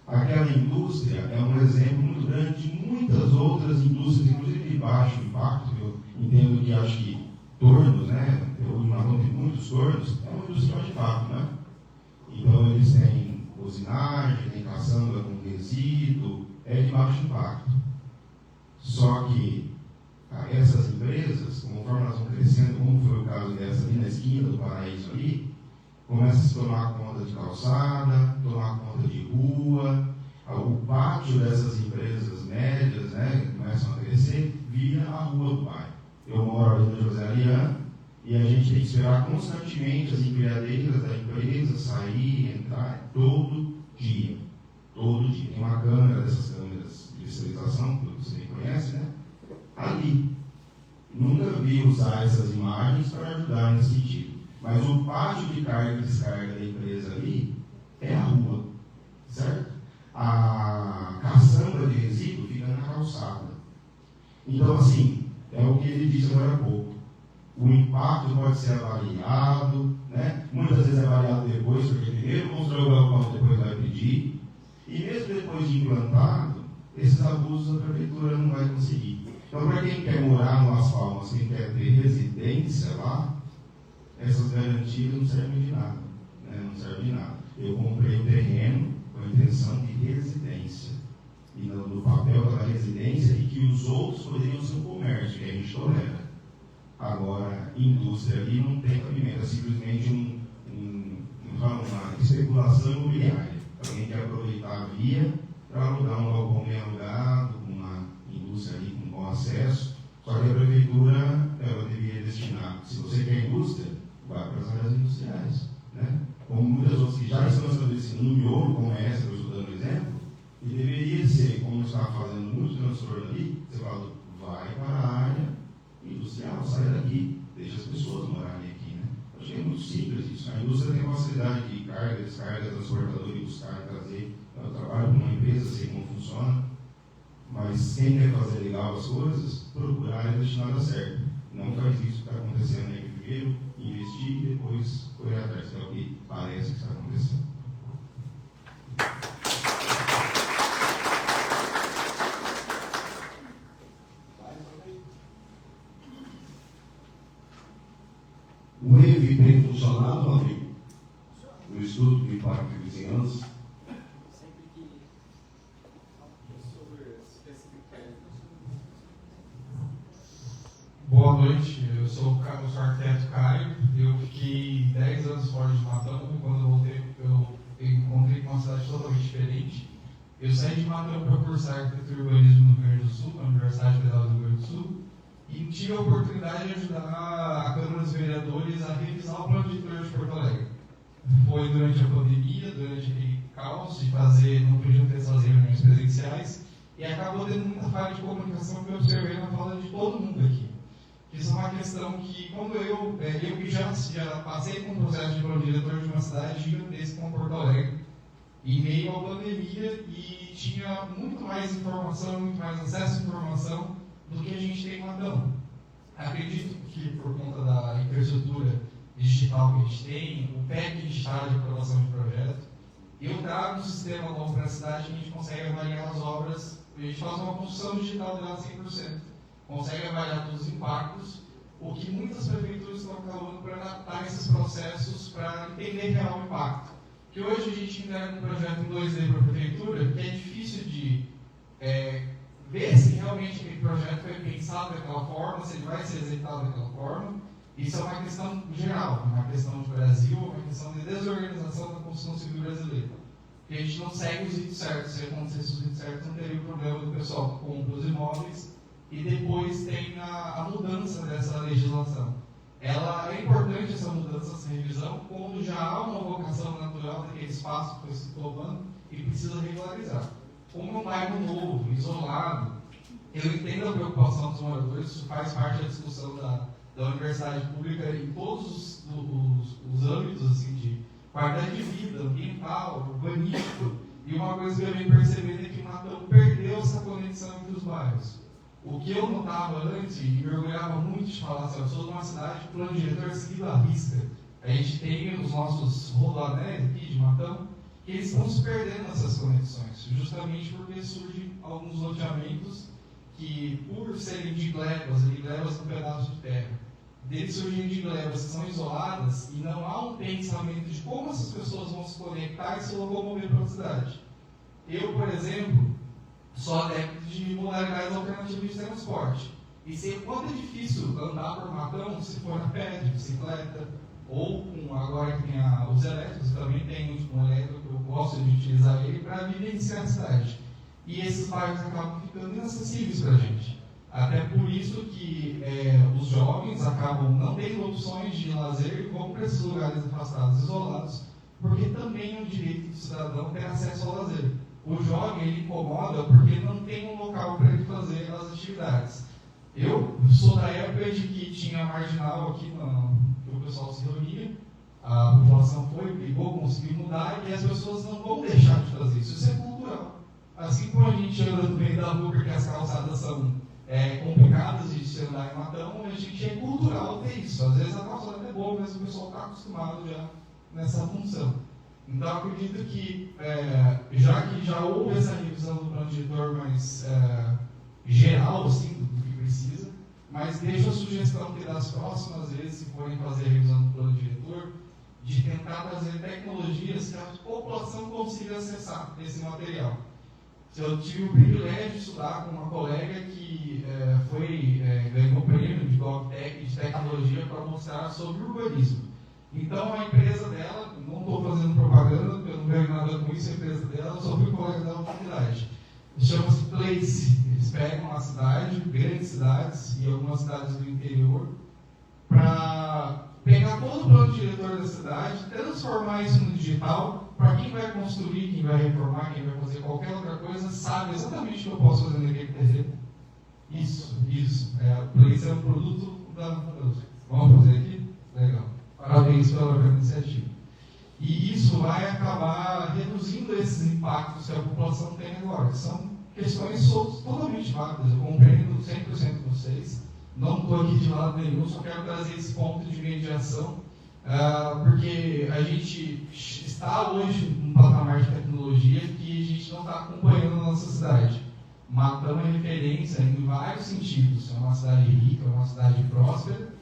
Aquela indústria é um exemplo muito grande de muitas outras indústrias, inclusive de baixo impacto, que eu entendo que acho que tornos, né? Eu imagino que muitos tornos, é uma indústria de fato, né? Então eles têm usinagem, tem caçamba com resíduo, é de baixo impacto. Só que essas empresas, conforme elas vão crescendo, como foi o caso dessa ali na esquina do Paraíso ali, começam a se tomar conta de calçada, tomar conta de rua, o pátio dessas empresas médias, né, que começam a crescer, vira a rua do bairro. Eu moro ali no José Alian, E a gente tem que esperar constantemente as empilhadeiras da empresa sair, entrar, todo dia. Todo dia. Tem uma câmera dessas câmeras de fiscalização, que você nem conhece, né? Ali. Nunca vi usar essas imagens para ajudar nesse sentido. Mas o pátio de carga e descarga da empresa ali é a rua, certo? A caçamba de resíduo fica na calçada. Então, assim, é o que ele disse agora há pouco. O impacto pode ser avaliado, né? Muitas vezes é avaliado depois, porque primeiro constrói o galpão, depois vai pedir. E mesmo depois de implantado, esses abusos a prefeitura não vai conseguir. Então, para quem quer morar no Las Palmas, quem quer ter residência lá, essas garantias não servem de nada. Né? Não servem de nada. Eu comprei o terreno com a intenção de residência. E no papel da residência, e que os outros poderiam ser um comércio, que a gente tolera. Agora, indústria ali não tem cabimento, é simplesmente uma especulação imobiliária. Alguém quer aproveitar a via para alugar um galpão bem alugado, com uma indústria ali com bom acesso. Só que a prefeitura ela deveria destinar, se você quer indústria, vai para as áreas industriais. Né? Como muitas outras que já estão estabelecendo no miolo, como essa que eu estou dando exemplo, e deveria ser, como está fazendo muito transtorno ali, você fala, vai para a área industrial, sai daqui, deixa as pessoas morarem aqui. Né? Acho que é muito simples isso. A indústria tem facilidade de carga, descarga, transportador e buscar e trazer. Eu trabalho com uma empresa, sei como funciona, mas quem quer fazer legal as coisas, procurar e deixar nada certo. Não faz isso que está acontecendo aí primeiro, investir e depois correr atrás, que é o que parece que está acontecendo. O EV tem funcionado, amigo? No estudo de impacto de vizinhança? Sempre que sobre especificar. Boa noite, eu sou o arquiteto Caio. Eu fiquei 10 anos fora de Matão e quando eu voltei eu encontrei com uma cidade totalmente diferente. Eu saí de Matão para cursar arquitetura e urbanismo no Rio Grande do Sul, na Universidade Federal do Rio Grande do Sul, e tive a oportunidade de ajudar a Câmara dos Vereadores a revisar o plano diretor de Porto Alegre. Foi durante a pandemia, durante aquele caos de fazer, não podiam ter essas reuniões presenciais, e acabou tendo muita falha de comunicação que eu observei na fala de todo mundo aqui. Isso é uma questão que, quando eu que já passei por um processo de plano diretor de uma cidade gigantesca como Porto Alegre, em meio à pandemia, e tinha muito mais informação, muito mais acesso à informação do que a gente tem em Matão. Acredito que, por conta da infraestrutura digital que a gente tem, o PEC digital de aprovação de projeto, eu trago um sistema novo para a cidade que a gente consegue avaliar as obras, a gente faz uma construção digital dela 100%, consegue avaliar todos os impactos, o que muitas prefeituras estão acabando para adaptar esses processos para entender real o impacto. Que hoje a gente entrega um projeto em 2D para a prefeitura, que é difícil de ver se realmente aquele projeto foi pensado daquela forma, se ele vai ser executado daquela forma. Isso é uma questão geral, uma questão de Brasil, uma questão de desorganização da construção civil brasileira. Porque a gente não segue os ritos certos. Se acontecesse os ritos certos, não teria o problema do pessoal que compra os imóveis e depois tem a mudança dessa legislação. É importante essa mudança, essa revisão, quando já há uma vocação natural daquele espaço que foi se tomando e precisa regularizar. Como é um bairro novo, isolado, eu entendo a preocupação dos moradores, isso faz parte da discussão da universidade pública em todos os âmbitos assim, de qualidade de vida, ambiental, urbanístico. E uma coisa que eu venho percebendo é que Matão perdeu essa conexão entre os bairros. O que eu notava antes, e me orgulhava muito de falar assim, eu sou de uma cidade que o plano diretor é seguido à risca. A gente tem os nossos rodoanéis aqui de Matão, que eles estão se perdendo nessas conexões, justamente porque surgem alguns loteamentos que, por serem de glebas no pedaço de terra, deles surgem de glebas que são isoladas e não há um pensamento de como essas pessoas vão se conectar e se locomover para a cidade. Eu, por exemplo, sou adepto de modalidades alternativas de transporte. E sei quanto é difícil andar por Matão se for a pé, de bicicleta, ou agora que tem os elétricos, também tem um elétrico, eu gosto de utilizar ele para vivenciar a cidade. E esses bairros acabam ficando inacessíveis para a gente. Até por isso que os os jovens acabam não tendo opções de lazer e vão para esses lugares afastados, isolados, porque também é um direito do cidadão ter acesso ao lazer. O jovem, ele incomoda porque não tem um local para ele fazer as atividades. Eu sou da época de que tinha marginal aqui, que o pessoal se reunia, a população foi, brigou, conseguiu mudar, e as pessoas não vão deixar de fazer isso. Isso é cultural. Assim como a gente anda no meio da rua porque as calçadas são complicadas de se andar em Matão, a gente é cultural ter isso. Às vezes a calçada é boa, mas o pessoal está acostumado já nessa função. Então, eu acredito que, já houve essa revisão do plano diretor mais geral, assim, do que precisa, mas deixo a sugestão que das próximas vezes, se forem fazer a revisão do plano diretor, de tentar trazer tecnologias que a população consiga acessar esse material. Eu tive o privilégio de estudar com uma colega que ganhou o prêmio de GovTech de tecnologia para mostrar sobre urbanismo. Então, a empresa dela, não estou fazendo propaganda, eu não ganho nada com isso, a empresa dela, só fui colega da faculdade. Chama-se Place. Eles pegam uma cidade, grandes cidades e algumas cidades do interior, para pegar todo o plano diretor da cidade, transformar isso no digital, para quem vai construir, quem vai reformar, quem vai fazer qualquer outra coisa, sabe exatamente o que eu posso fazer naquele terreno. Isso. O Place é um produto da... Vamos fazer aqui? Legal. Parabéns pela iniciativa. E isso vai acabar reduzindo esses impactos que a população tem agora, que são questões totalmente válidas. Eu compreendo 100% de vocês, não estou aqui de lado nenhum, só quero trazer esse ponto de mediação, porque a gente está hoje num patamar de tecnologia que a gente não está acompanhando na nossa cidade. Matão é referência em vários sentidos, é uma cidade rica, é uma cidade próspera.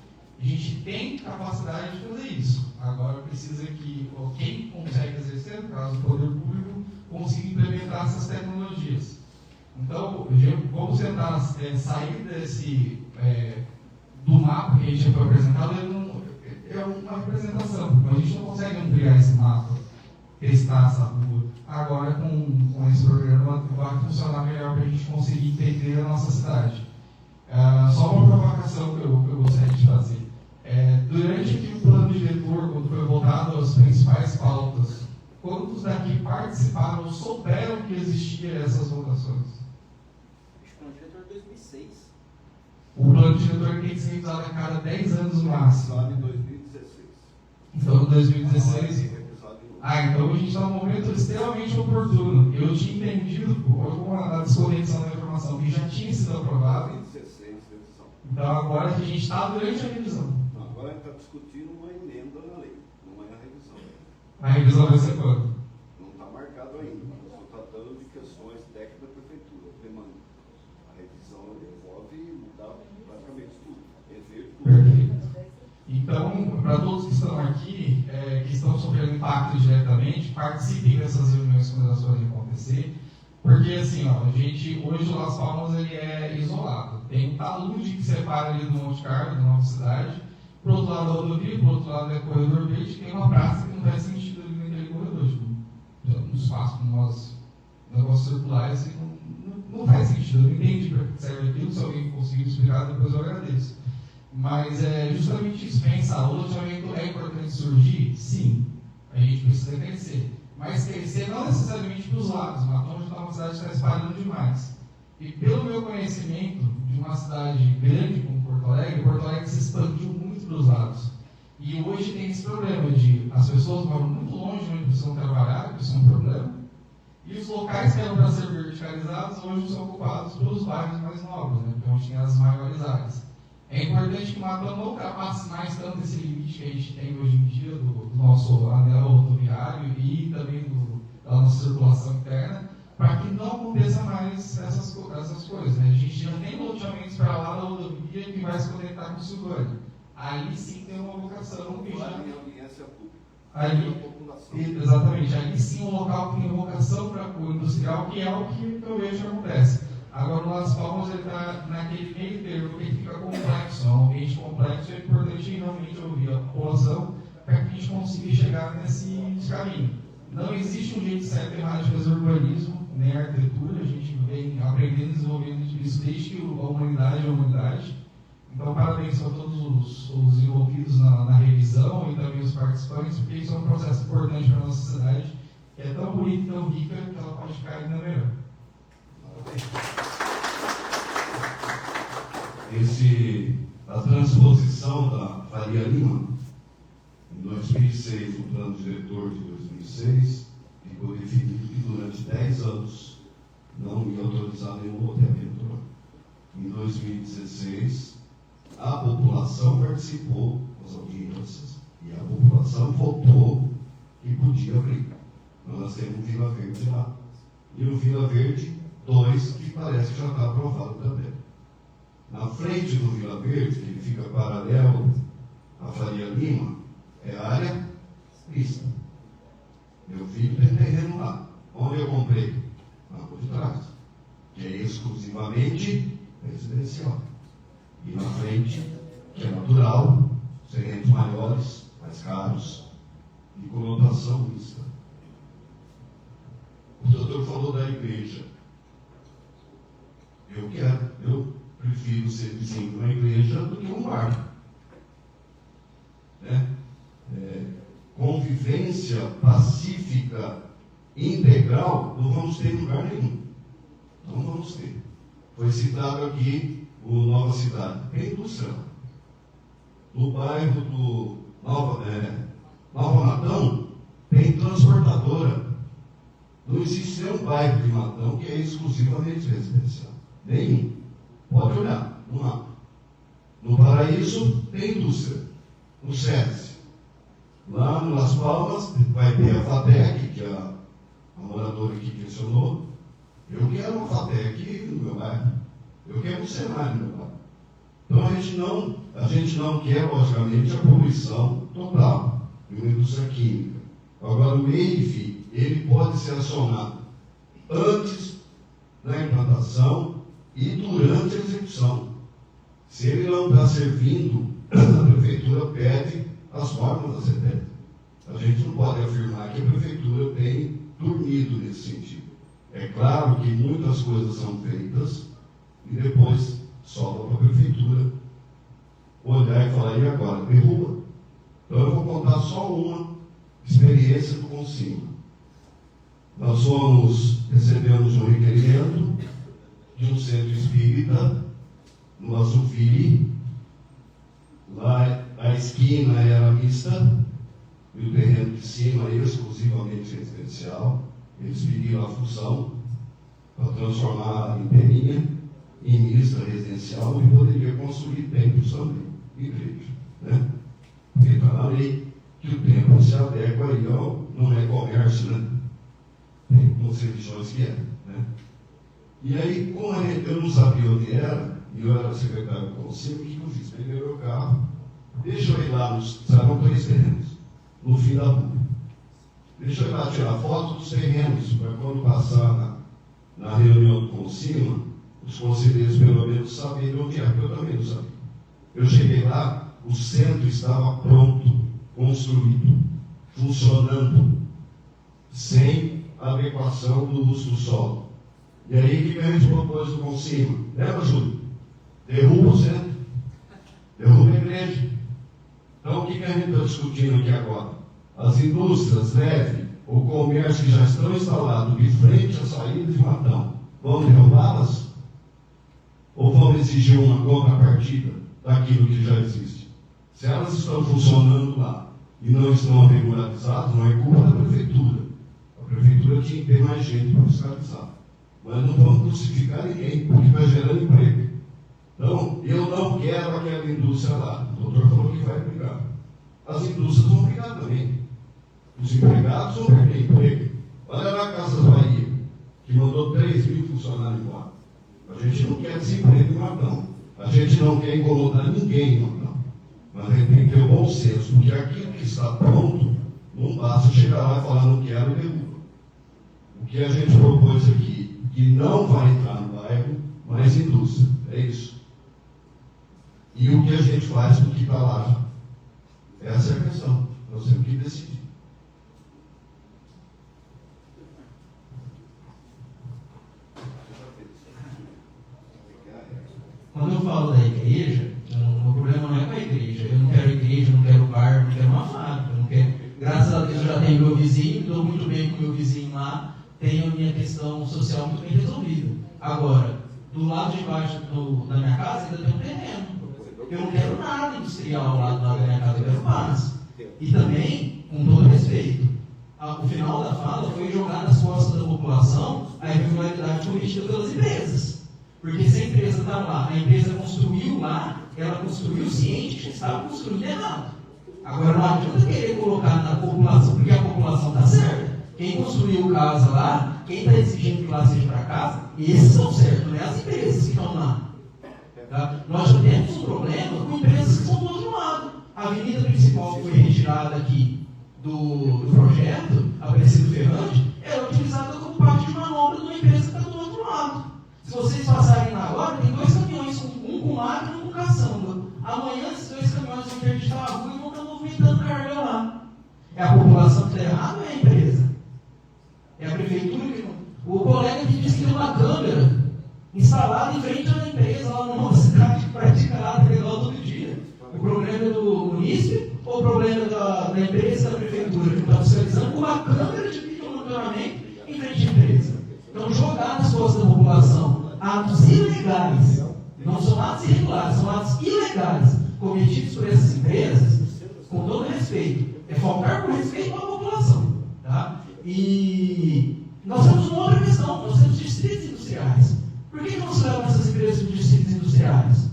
A gente tem capacidade de fazer isso. Agora precisa que quem consegue exercer, no caso o poder público, consiga implementar essas tecnologias. Então, vamos tentar sair do mapa que a gente foi apresentado. É uma representação, mas a gente não consegue ampliar esse mapa, testar essa rua. Agora, com esse programa, vai funcionar melhor para a gente conseguir entender a nossa cidade. Só uma provocação que eu gostaria de fazer. Durante aqui o plano diretor, quando foi votado as principais pautas, quantos daqui participaram ou souberam que existiam essas votações? O plano diretor é 2006. O plano diretor tem que ser revisado a cada 10 anos no máximo. Em 2016. Então, em 2016... então a gente está num momento extremamente oportuno. Eu tinha entendido, com a desconexão da informação, que já tinha sido aprovado. 2016, revisão. Então, agora que a gente está durante a revisão. Agora a gente está discutindo uma emenda na lei, não é a revisão. A revisão vai ser quando? Não está marcado ainda, mas nós estamos tratando de questões técnicas da prefeitura, demanda. A revisão envolve mudar praticamente tudo, rever tudo. Perfeito. Então, para todos que estão aqui, que estão sofrendo impacto diretamente, participem dessas reuniões quando elas forem acontecer, porque assim, a gente, hoje o Las Palmas ele é isolado. Tem um talude que separa ali do Monte Carlo, da nossa cidade. Por outro lado, a rodovia, por outro lado, é corredor verde, tem uma praça que não faz sentido ali naquele corredor. No espaço, com nós, negócios circulares, não faz sentido. Eu não entendi para que serve aquilo. Se alguém conseguir explicar, depois eu agradeço. Mas é justamente isso, pensar. O loteamento é importante surgir? Sim. A gente precisa crescer. Mas crescer não necessariamente para os lados. Matão já está uma cidade que está espalhando demais. E pelo meu conhecimento de uma cidade grande como Porto Alegre se expandiu muito para os lados. E hoje tem esse problema de as pessoas moram muito longe de onde precisam trabalhar, isso é um problema. E os locais que eram para ser verticalizados hoje são ocupados pelos bairros mais novos, né? Porque onde tem as maiores áreas. É importante que o Matão não ultrapasse mais tanto esse limite que a gente tem hoje em dia do nosso anel rodoviário e também da nossa circulação interna, para que não aconteça mais essas coisas. Né? A gente já tem loteamentos para lá da rodovia que vai se conectar com o Silvânia. Ali sim tem uma vocação que já... audiência pública. Ali, exatamente. Ali sim um local que tem vocação para o industrial, que é o que eu vejo que acontece. Agora, o Las Palmas está naquele meio termo que fica complexo. É um ambiente complexo e é importante realmente ouvir a população para que a gente consiga chegar nesse caminho. Não existe um jeito certo e errado de fazer urbanismo, nem arquitetura. A gente vem aprendendo e desenvolvendo isso desde que a humanidade é a humanidade. Então, parabéns a todos os envolvidos na revisão e também os participantes, porque isso é um processo importante para a nossa cidade, que é tão bonita e tão rica que ela pode ficar ainda melhor. A transposição da Faria Lima, em 2006, no plano diretor de 2006, ficou definido que durante 10 anos não ia autorizar nenhum loteamento lá. Em 2016, a população participou das audiências e a população votou que podia abrir. Nós temos um Vila Verde lá. E o Vila Verde 2, que parece que já está aprovado também. Na frente do Vila Verde, que ele fica paralelo à Faria Lima, é a área mista. Meu filho tem terreno lá. Onde eu comprei? Na rua de trás. Que é exclusivamente residencial. E na frente, que é natural, terrenos maiores, mais caros, de conotação mista. O doutor falou da igreja. Eu prefiro ser vizinho de uma igreja do que um bar. Né? Convivência pacífica, integral, não vamos ter em lugar nenhum. Não vamos ter. Foi citado aqui o Nova Cidade. Tem indústria. No bairro do Nova Matão, tem transportadora. Não existe nenhum bairro de Matão que é exclusivamente residencial. Nenhum. Pode olhar no mapa. No Paraíso, tem indústria. No SESI. Lá no Las Palmas, vai ter a FATEC, que a moradora aqui questionou. Eu quero uma FATEC no meu bairro. Eu quero um Senai no meu bairro. Então a gente não quer, logicamente, a poluição total de uma indústria química. Agora, o EIF, ele pode ser acionado antes da implantação e durante a execução. Se ele não está servindo, a prefeitura pede as normas da CETEP. A gente não pode afirmar que a prefeitura tem dormido nesse sentido. É claro que muitas coisas são feitas e depois sobra para a prefeitura olhar e falar, e agora? Derruba. Então eu vou contar só uma experiência do Consigo. Nós recebemos um requerimento de um centro espírita no Azufiri. Lá a esquina era mista e o terreno de cima exclusivamente residencial. Eles pediram a fusão para transformar a inteirinha em mista residencial e poderia construir templos também, igreja. Né? Porque está na lei que o templo se adequa aí não é comércio, né? Tem algumas religiões que é. Né? E aí, como eu não sabia onde era, e eu era secretário do conselho, o que eu fiz? Peguei meu carro, deixa eu ir lá, eram 3 terrenos, no fim da rua. Deixa eu ir lá tirar foto dos terrenos, para quando passar na reunião do conselho, os conselheiros pelo menos saberem onde é, porque eu também não sabia. Eu cheguei lá, o centro estava pronto, construído, funcionando, sem adequação do uso do solo. E aí o que a gente propôs no conselho? Lembra, Júlio? Derruba o centro, derruba a igreja. Então o que a gente está discutindo aqui agora? As indústrias leves, o comércio que já estão instalados de frente à saída de Matão, vamos derrubá-las? Ou vamos exigir uma contrapartida daquilo que já existe? Se elas estão funcionando lá e não estão regularizadas, não é culpa da prefeitura. A prefeitura tinha que ter mais gente para fiscalizar. Mas não vamos crucificar ninguém, porque está gerando emprego. Então, eu não quero aquela indústria lá. O doutor falou que vai brigar. As indústrias vão brigar também. Os empregados vão perder emprego. Olha lá a Casas Bahia, que mandou 3 mil funcionários embora. A gente não quer desemprego em Matão. A gente não quer incomodar ninguém em Matão. Mas a gente tem que ter o bom senso, porque aquilo que está pronto, não basta chegar lá e falar não quero e derruba. O que a gente propôs aqui, que não vai entrar no bairro, mas indústria. É isso. E o que a gente faz com o que está lá? Essa é a questão. Nós temos que decidir. Quando eu falo da igreja, eu não vizinho lá, tenho a minha questão social muito bem resolvida. Agora, do lado de baixo da minha casa ainda tem um terreno. Eu não quero nada industrial lá do lado da minha casa, eu quero paz. E também, com todo respeito, o final da fala foi jogar nas costas da população a irregularidade cometida pelas empresas. Porque se a empresa está lá, a empresa construiu lá, ela construiu ciente que estava construindo errado. Agora não adianta querer colocar na população, porque a população está certa. Quem construiu casa lá, quem está exigindo que lá seja para casa, esses são certos, não é as empresas que estão lá. Tá? Nós já temos um problema com empresas que são do outro lado. A avenida principal que foi retirada aqui do projeto, a Aparecido Ferrante, era utilizada como parte de manobra de uma empresa que está do outro lado. Se vocês passarem lá agora, tem 2 caminhões, um com máquina e um com caçamba. Amanhã, esses 2 caminhões vão interditar a rua e vão estar movimentando carga lá. É a população que está errada ou é a empresa? É a prefeitura que não. O colega que disse que tem uma câmera instalada em frente à empresa, lá numa cidade que pratica nada legal todo dia. O problema é do munícipe ou o problema da empresa, da prefeitura, que está fiscalizando com uma câmera de monitoramento em frente à empresa? Então, jogar nas costas da população atos ilegais, não são atos irregulares, são atos ilegais cometidos por essas empresas, com todo respeito, é faltar com respeito à população. Tá? E nós temos uma outra questão, nós temos distritos industriais. Por que não se levam essas empresas para distritos industriais?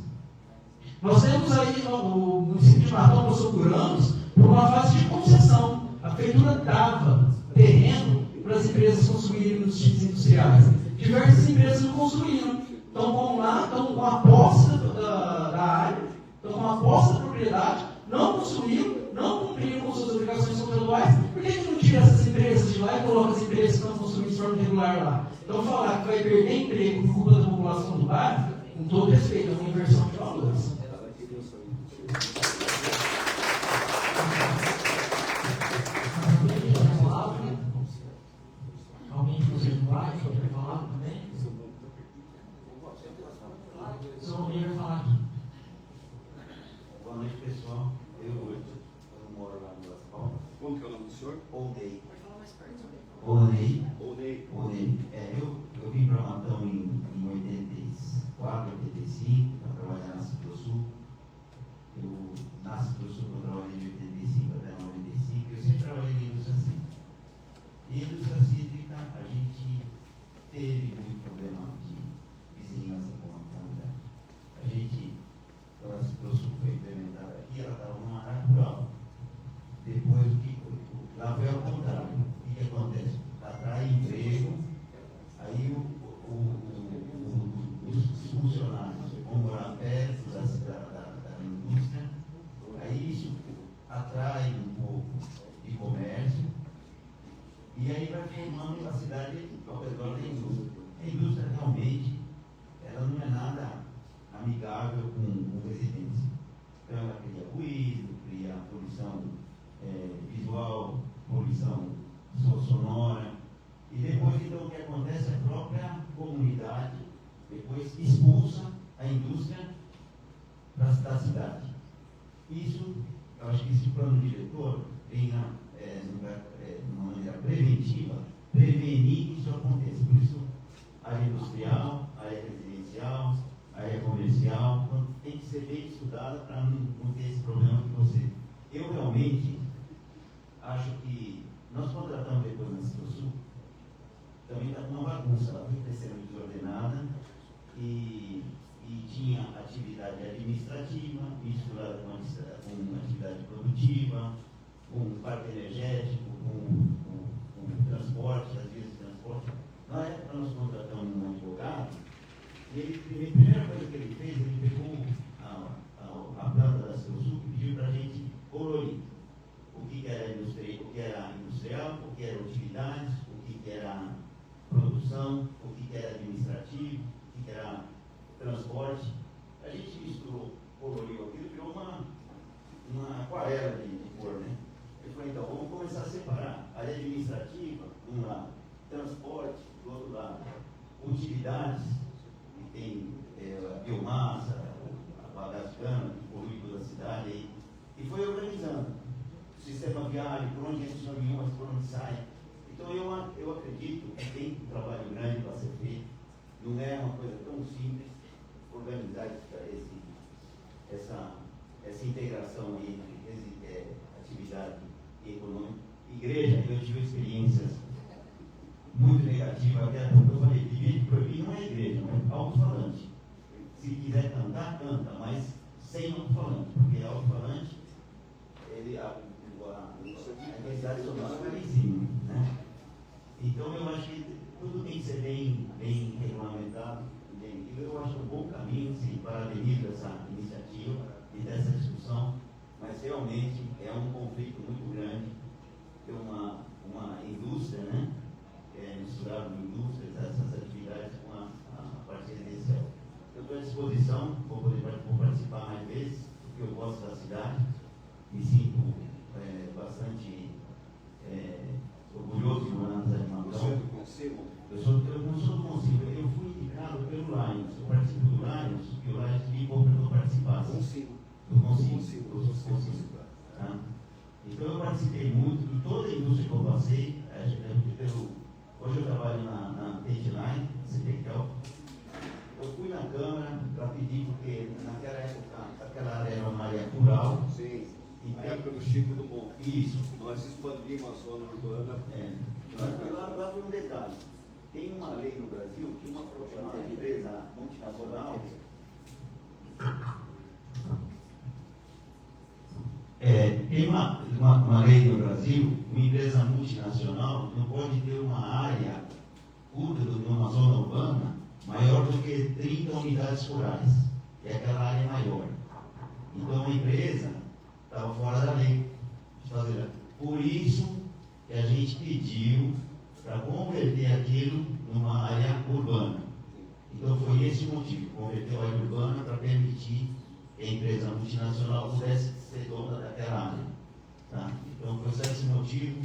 Nós temos aí, o município de Matão passou por anos por uma fase de concessão. A prefeitura dava terreno para as empresas construírem nos distritos industriais. Diversas empresas não construíram. Estão lá, estão com a posse da área, estão com a posse da propriedade, não construíram, não cumpriram com suas obrigações contratuais. Por que não tira essas empresas de lá e coloca as empresas que estão construindo de forma regular lá? Então, falar que vai perder emprego por culpa da população do bairro, com todo respeito, é uma inversão de valores. Alguém que você não vai, quer falar também? Só alguém vai falar aqui. Boa noite, pessoal. Eu moro lá no Las Palmas. Como que é o nome do senhor? Oldei. Pode falar mais perto. Oldei. Eu vim para Matão em 84, 85, para trabalhar na Citrosul. Na Citrosul eu trabalhei de 85 até 95. Eu sempre trabalhei em indústria cítrica. E a indústria cítrica, a gente teve muito problema de vizinhança com a comunidade. A gente, quando a Citrosul foi implementada aqui, ela estava numa área rural. Depois, lá foi ao contrário. O que acontece? Atrai emprego, aí os funcionários vão morar perto da indústria, aí isso atrai um pouco de comércio, e aí vai formando a cidade ao redor da indústria. A indústria realmente, ela não é nada amigável com residência. Então ela cria ruído, cria poluição visual, poluição sonora, e depois então o que acontece, a própria comunidade depois expulsa a indústria da cidade. Isso, eu acho que esse plano diretor vem de uma maneira preventiva, prevenir que isso aconteça. Por isso, área industrial, área residencial, área comercial, tem que ser bem estudada para não ter esse problema que você. Eu realmente acho que nós contratamos depois na Citrosul, também está com uma bagunça, ela foi crescendo desordenada e tinha atividade administrativa misturada com atividade produtiva, com parque energético, com transporte, as vias de transporte. Na época nós contratamos um advogado e a primeira coisa que ele fez, ele pegou a planta da Citrosul e pediu para a gente colorir o que era industrial, o que era utilidades, o que era produção, o que era administrativo, o que era transporte. A gente misturou, coloriu aquilo, virou uma aquarela de cor, né? Ele falou, então, vamos começar a separar. Área administrativa, de um lado, transporte, do outro lado, utilidades, que tem a biomassa, a bagaçana, que polui toda a cidade, e foi organizando. Sistema viário, por onde entra os caminhões, por onde sai. E Então eu acredito que tem um trabalho grande para ser feito, não é uma coisa tão simples organizar essa integração aí entre atividade e econômica. Igreja, eu tive experiências muito negativas, até porque eu falei, devia proibir não é igreja, mas alto-falante. Se quiser cantar, canta, mas sem alto-falante, porque alto-falante, a intensidade sonora vai lá em cima, né? Então eu acho que tudo tem que ser bem regulamentado. Eu acho um bom caminho, sim, parabenizo essa iniciativa e dessa discussão, mas realmente é um conflito muito grande ter uma indústria, né? Misturar indústrias, essas atividades com a parte residencial. Eu estou à disposição, vou participar mais vezes, porque eu gosto da cidade, me sinto bastante orgulhoso de morar na cidade de Matão. Você é do Conselho? Eu não sou do Conselho, eu fui indicado pelo Lions, eu participo do Lions, e o Lions me indicou para que eu participasse. Do Conselho. Tá? Então eu participei muito de toda a indústria que eu passei. Hoje eu trabalho na Dateline, CPTEL. Eu fui na Câmara para pedir, porque naquela época, aquela área era uma área rural. Sim, na época do Chico do Bom. Isso. Nós expandimos a zona urbana. Lá foi um detalhe. Tem uma lei no Brasil que uma empresa multinacional tem uma lei no Brasil, uma empresa multinacional não pode ter uma área útil de uma zona urbana maior do que 30 unidades rurais, e aquela área é maior. Então a empresa estava fora da lei. Por isso que a gente pediu para converter aquilo numa área urbana. Então foi esse o motivo, converter a área urbana para permitir que a empresa multinacional pudesse ser dona daquela área. Tá? Então foi só esse motivo.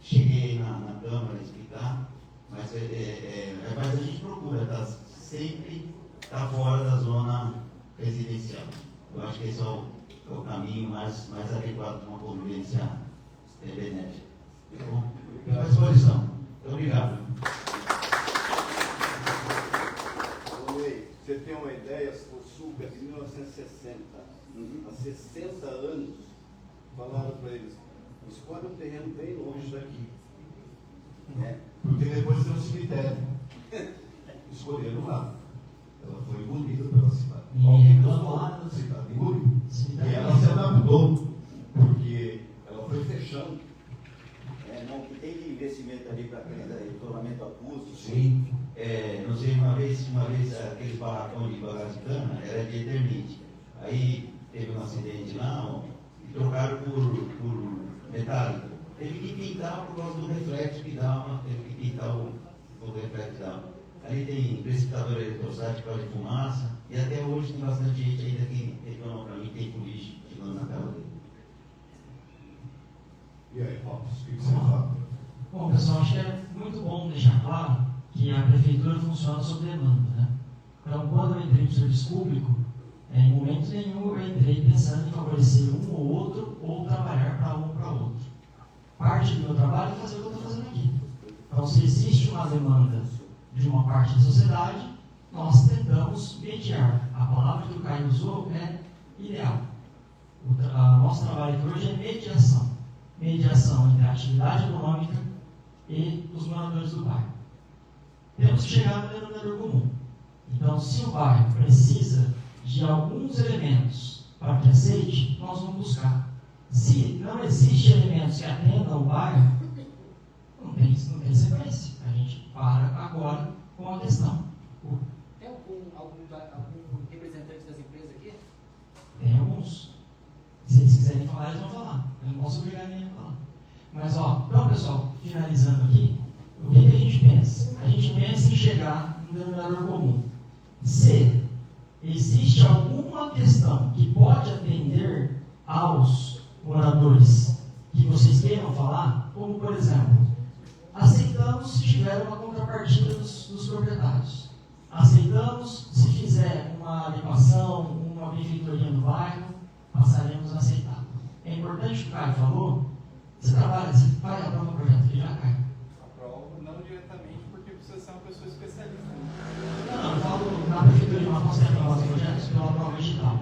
Cheguei na Câmara a explicar, mas a gente procura sempre estar fora da zona residencial. Eu acho que esse é o caminho mais adequado para uma convivência benéfica. Então, fico à disposição. Muito obrigado. Você tem uma ideia, o Sul é de 1960. Há 60 anos, falaram para eles, escolhe um terreno bem longe daqui. Porque depois tem um cemitério. Escolheram lá. Ela foi engolida pela cidade. Ninguém reclamou lá. A cidade engoliu. E ela se adaptou, porque ela foi fechando. Não, que tem de investimento ali para aquele isolamento acústico. Sim. Não sei, uma vez aquele barracão de bagagem de cana era de eternite. Aí teve um acidente lá e trocaram por metálico. Teve que pintar por causa do reflexo que dava, teve que pintar o reflexo que dava. Ali tem precipitador eletrostático por causa de fumaça, e até hoje tem bastante gente ainda que reclama para mim que tem polícia chegando na casa dele. E aí, Paulo, o que você fala? Bom, pessoal, acho que é muito bom deixar claro que a prefeitura funciona sob demanda, né? Então, quando eu entrei no serviço público, em momento nenhum eu entrei pensando em favorecer um ou outro, ou trabalhar para um ou para outro. Parte do meu trabalho é fazer o que eu estou fazendo aqui. Então, se existe uma demanda de uma parte da sociedade, nós tentamos mediar. A palavra que o Caio usou é ideal. O nosso trabalho aqui hoje é mediação. Mediação entre a atividade econômica e os moradores do bairro. Temos que chegar no denominador comum. Então, se o bairro precisa de alguns elementos para que aceite, nós vamos buscar. Se não existe elementos que atendam o bairro, não tem sequência. A gente para agora com a questão. Tem algum representante das empresas aqui? Tem alguns. Se eles quiserem falar, eles vão falar. Eu não posso obrigar ninguém a falar. Mas, então, pessoal, finalizando aqui, o que a gente pensa? A gente pensa em chegar no denominador comum. Se existe alguma questão que pode atender aos moradores que vocês queiram falar, como, por exemplo, aceitamos se tiver uma contrapartida dos proprietários. Aceitamos se fizer uma adequação, uma benfeitoria no bairro, passaremos a aceitar. É importante o que o Caio falou, Você trabalha, você faz a prova projeto aqui já cai. Aprovo, não diretamente, porque precisa ser uma pessoa especialista. Não, eu falo na prefeitura de Matão, você aprova os projetos pela prova digital.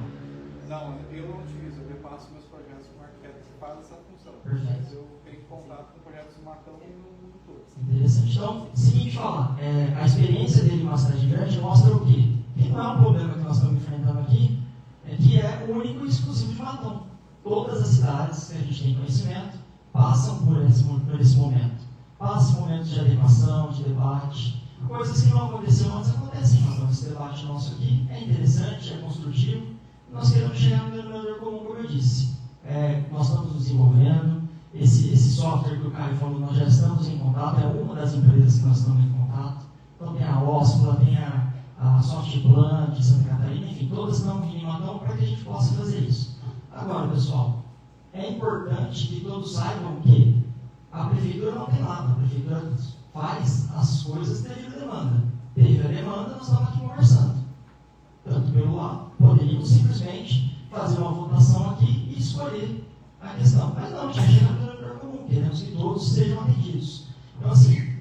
Não, eu não utilizo, eu repasso meus projetos com arquitetos que fazem essa função. Perfeito. Mas eu tenho contato com projetos do Matão e no mundo todo. Interessante. Então, seguinte falar, a experiência dele em uma cidade grande mostra o quê? Que não é um problema que nós estamos enfrentando aqui, que é único e exclusivo de Matão. Todas as cidades que a gente tem conhecimento passam por esse momento. Passam momentos de adequação, de debate, coisas que não aconteciam antes acontecem. Então, esse debate nosso aqui é interessante, é construtivo. Nós queremos chegar no denominador comum, como eu disse. Nós estamos nos desenvolvendo. Esse software que o Caio falou, nós já estamos em contato, é uma das empresas que nós estamos em contato. Então tem a Oscula, tem a Softplan de Santa Catarina, enfim, todas estão vindo em Matão para que a gente possa fazer isso. Agora, pessoal, é importante que todos saibam que a prefeitura não tem nada, a prefeitura faz as coisas devido à demanda. Teve a demanda, nós estamos aqui conversando. Tanto pelo lado, poderíamos simplesmente fazer uma votação aqui e escolher a questão. Mas não, já chega no denominador comum, queremos que todos sejam atendidos. Então, assim,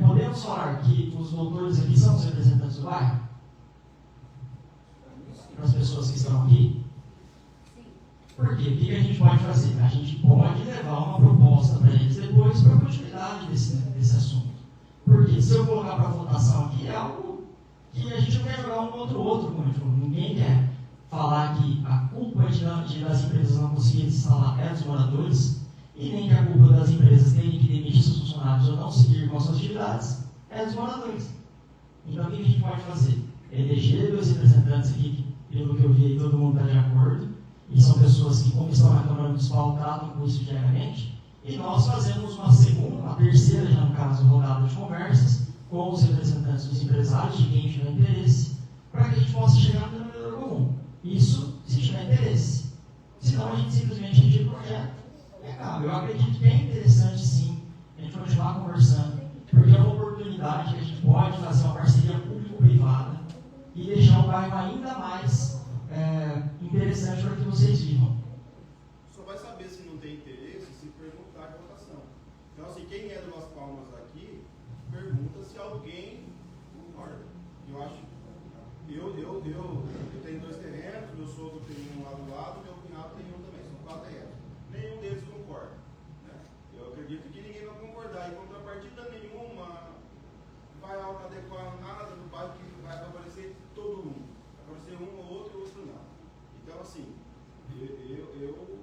podemos falar que os doutores aqui são os representantes do bairro? Para as pessoas que estão aqui? Por quê? O que a gente pode fazer? A gente pode levar uma proposta para eles depois para a continuidade desse assunto. Porque se eu colocar para votação aqui, é algo que a gente não quer jogar um contra o outro, como a gente falou. Ninguém quer falar que a culpa das empresas não conseguirem instalar é dos moradores, e nem que a culpa das empresas terem que demitir seus funcionários ou não seguir com as suas atividades é dos moradores. Então, o que a gente pode fazer? Eleger 2 representantes aqui, que, pelo que eu vi, todo mundo está de acordo, e são pessoas que, como estão na Câmara Municipal, tratam com isso diariamente, e nós fazemos uma terceira, já no caso, rodada de conversas com os representantes dos empresários, de quem tiver interesse, para que a gente possa chegar no denominador comum. Isso, se tiver interesse. Senão, a gente simplesmente retira o projeto. Eu acredito que é interessante, sim, a gente continuar conversando, porque é uma oportunidade que a gente pode fazer uma parceria público-privada e deixar o bairro ainda mais interessante para que vocês vivam. Só vai saber se não tem interesse se perguntar em votação. Então, assim, quem é do Las Palmas aqui, pergunta se alguém concorda. Eu acho. Eu tenho 2 terrenos, meu sogro tem um lá do lado, meu cunhado tem um também, são 4 terrenos. Nenhum deles concorda. Né? Eu acredito que ninguém vai concordar. Em contrapartida nenhuma, vai adequar nada do bairro que vai aparecer todo mundo. Vai aparecer um ou outro e outro não. Então, assim, eu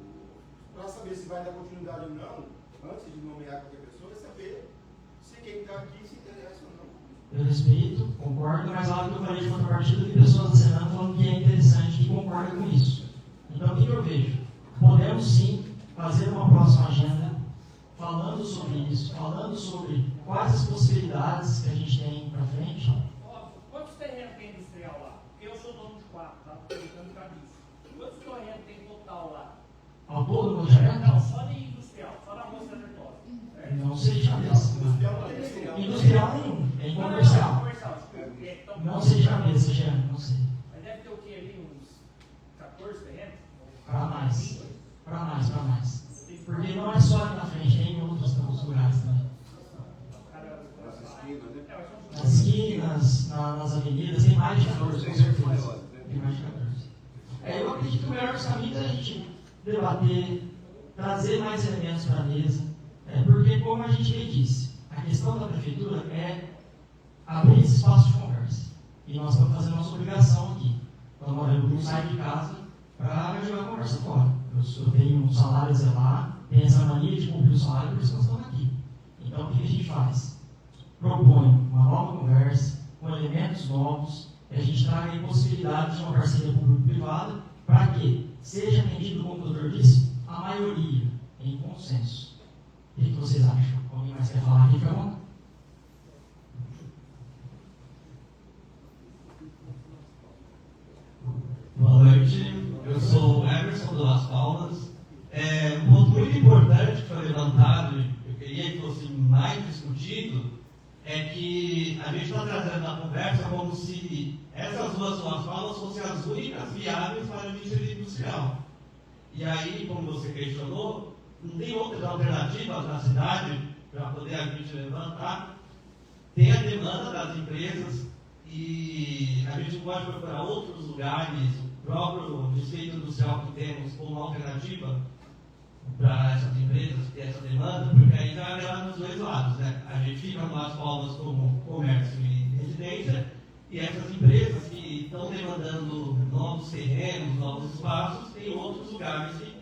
para saber se vai dar continuidade ou não, antes de nomear qualquer pessoa, é saber se quem está aqui se interessa ou não. Eu respeito, concordo, mas algo que eu falei de contrapartida de pessoas acenando falando que é interessante e concorda com isso. Então, o que eu vejo? Podemos sim fazer uma próxima agenda falando sobre isso, falando sobre quais as possibilidades que a gente tem para frente. Quantos terrenos tem industrial lá? Eu sou dono de 4, tá? Perguntando cabeça. Quantos terrenos tem total lá? Ao todo no projeto? Não, só de industrial, só na moça da Vitória. Não sei de cabeça. Industrial nenhum, é comercial. Não sei de cabeça, Jean, não sei. Mas deve ter o que ali? Uns 14 terrenos? Para mais. Porque não é só ali na frente, tem em outros lugares também. Nas esquinas, nas avenidas, tem mais de 14, com certeza. Tem mais de 14. Eu acredito que o melhor caminho é a gente debater, trazer mais elementos para a mesa, porque, como a gente bem disse, a questão da prefeitura é abrir esse espaço de conversa. E nós estamos fazendo nossa obrigação aqui. Então, eu não saio de casa para jogar a conversa fora. Eu tenho um salário a zelar, tenho essa mania de cumprir o salário, por isso nós estamos aqui. Então, o que a gente faz? Propõe uma nova conversa, com elementos novos, e a gente traga aí possibilidades de uma parceria público-privada para que seja atendido, como o doutor disse, a maioria, em consenso. O que vocês acham? Alguém mais quer falar aqui, Camão? Boa noite, eu sou o Emerson do Las Palmas. Um ponto muito importante que foi levantado, eu queria que fosse mais discutido, é que a gente está trazendo na conversa como se essas duas Las Palmas fossem as únicas viáveis para a indústria industrial. E aí, como você questionou, não tem outras alternativas na cidade para poder a gente levantar. Tem a demanda das empresas e a gente pode procurar outros lugares, o próprio distrito industrial que temos como alternativa para essas empresas ter essa demanda, porque aí já leva nos dois lados, né? A gente fica no Las Palmas como comércio e residência, e essas empresas que estão demandando novos terrenos, novos espaços, tem outros lugares que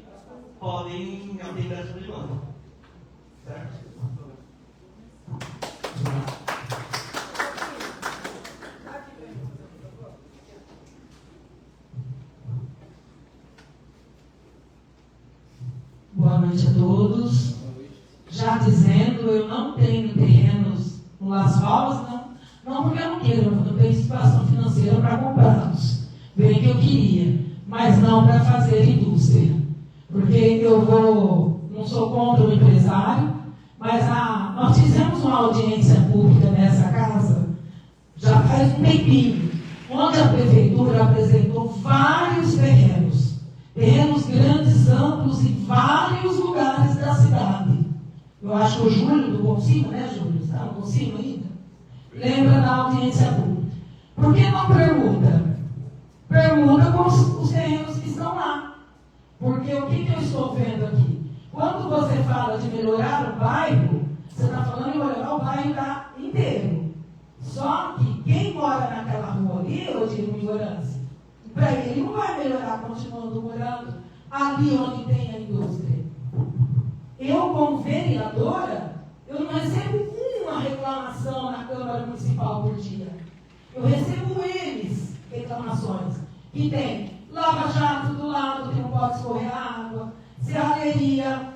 podem atender essa demanda. Certo? Boa noite a todos. Já dizendo, eu não tenho terrenos no Las Palmas, não porque eu não quero, eu não tenho situação financeira para comprá-los, bem que eu queria, mas não para fazer indústria. Porque não sou contra o empresário, mas nós fizemos uma audiência pública nessa casa, já faz um tempinho, onde a prefeitura apresentou vários terrenos grandes, amplos, em vários lugares da cidade. Eu acho que o Júlio do Consigo, né, Júlio? Está no Consigo ainda? Lembra da audiência pública. Por que não pergunta? Pergunta com os terrenos que estão lá. Porque o que eu estou vendo aqui? Quando você fala de melhorar o bairro, você está falando em melhorar o bairro inteiro. Só que quem mora naquela rua ali, eu digo ignorância, para ele não vai melhorar continuando morando ali onde tem a indústria. Eu, como vereadora, eu não recebo uma reclamação na Câmara Municipal por dia. Eu recebo eles reclamações. Que tem lava-jato do lado que não pode escorrer água, serralheria,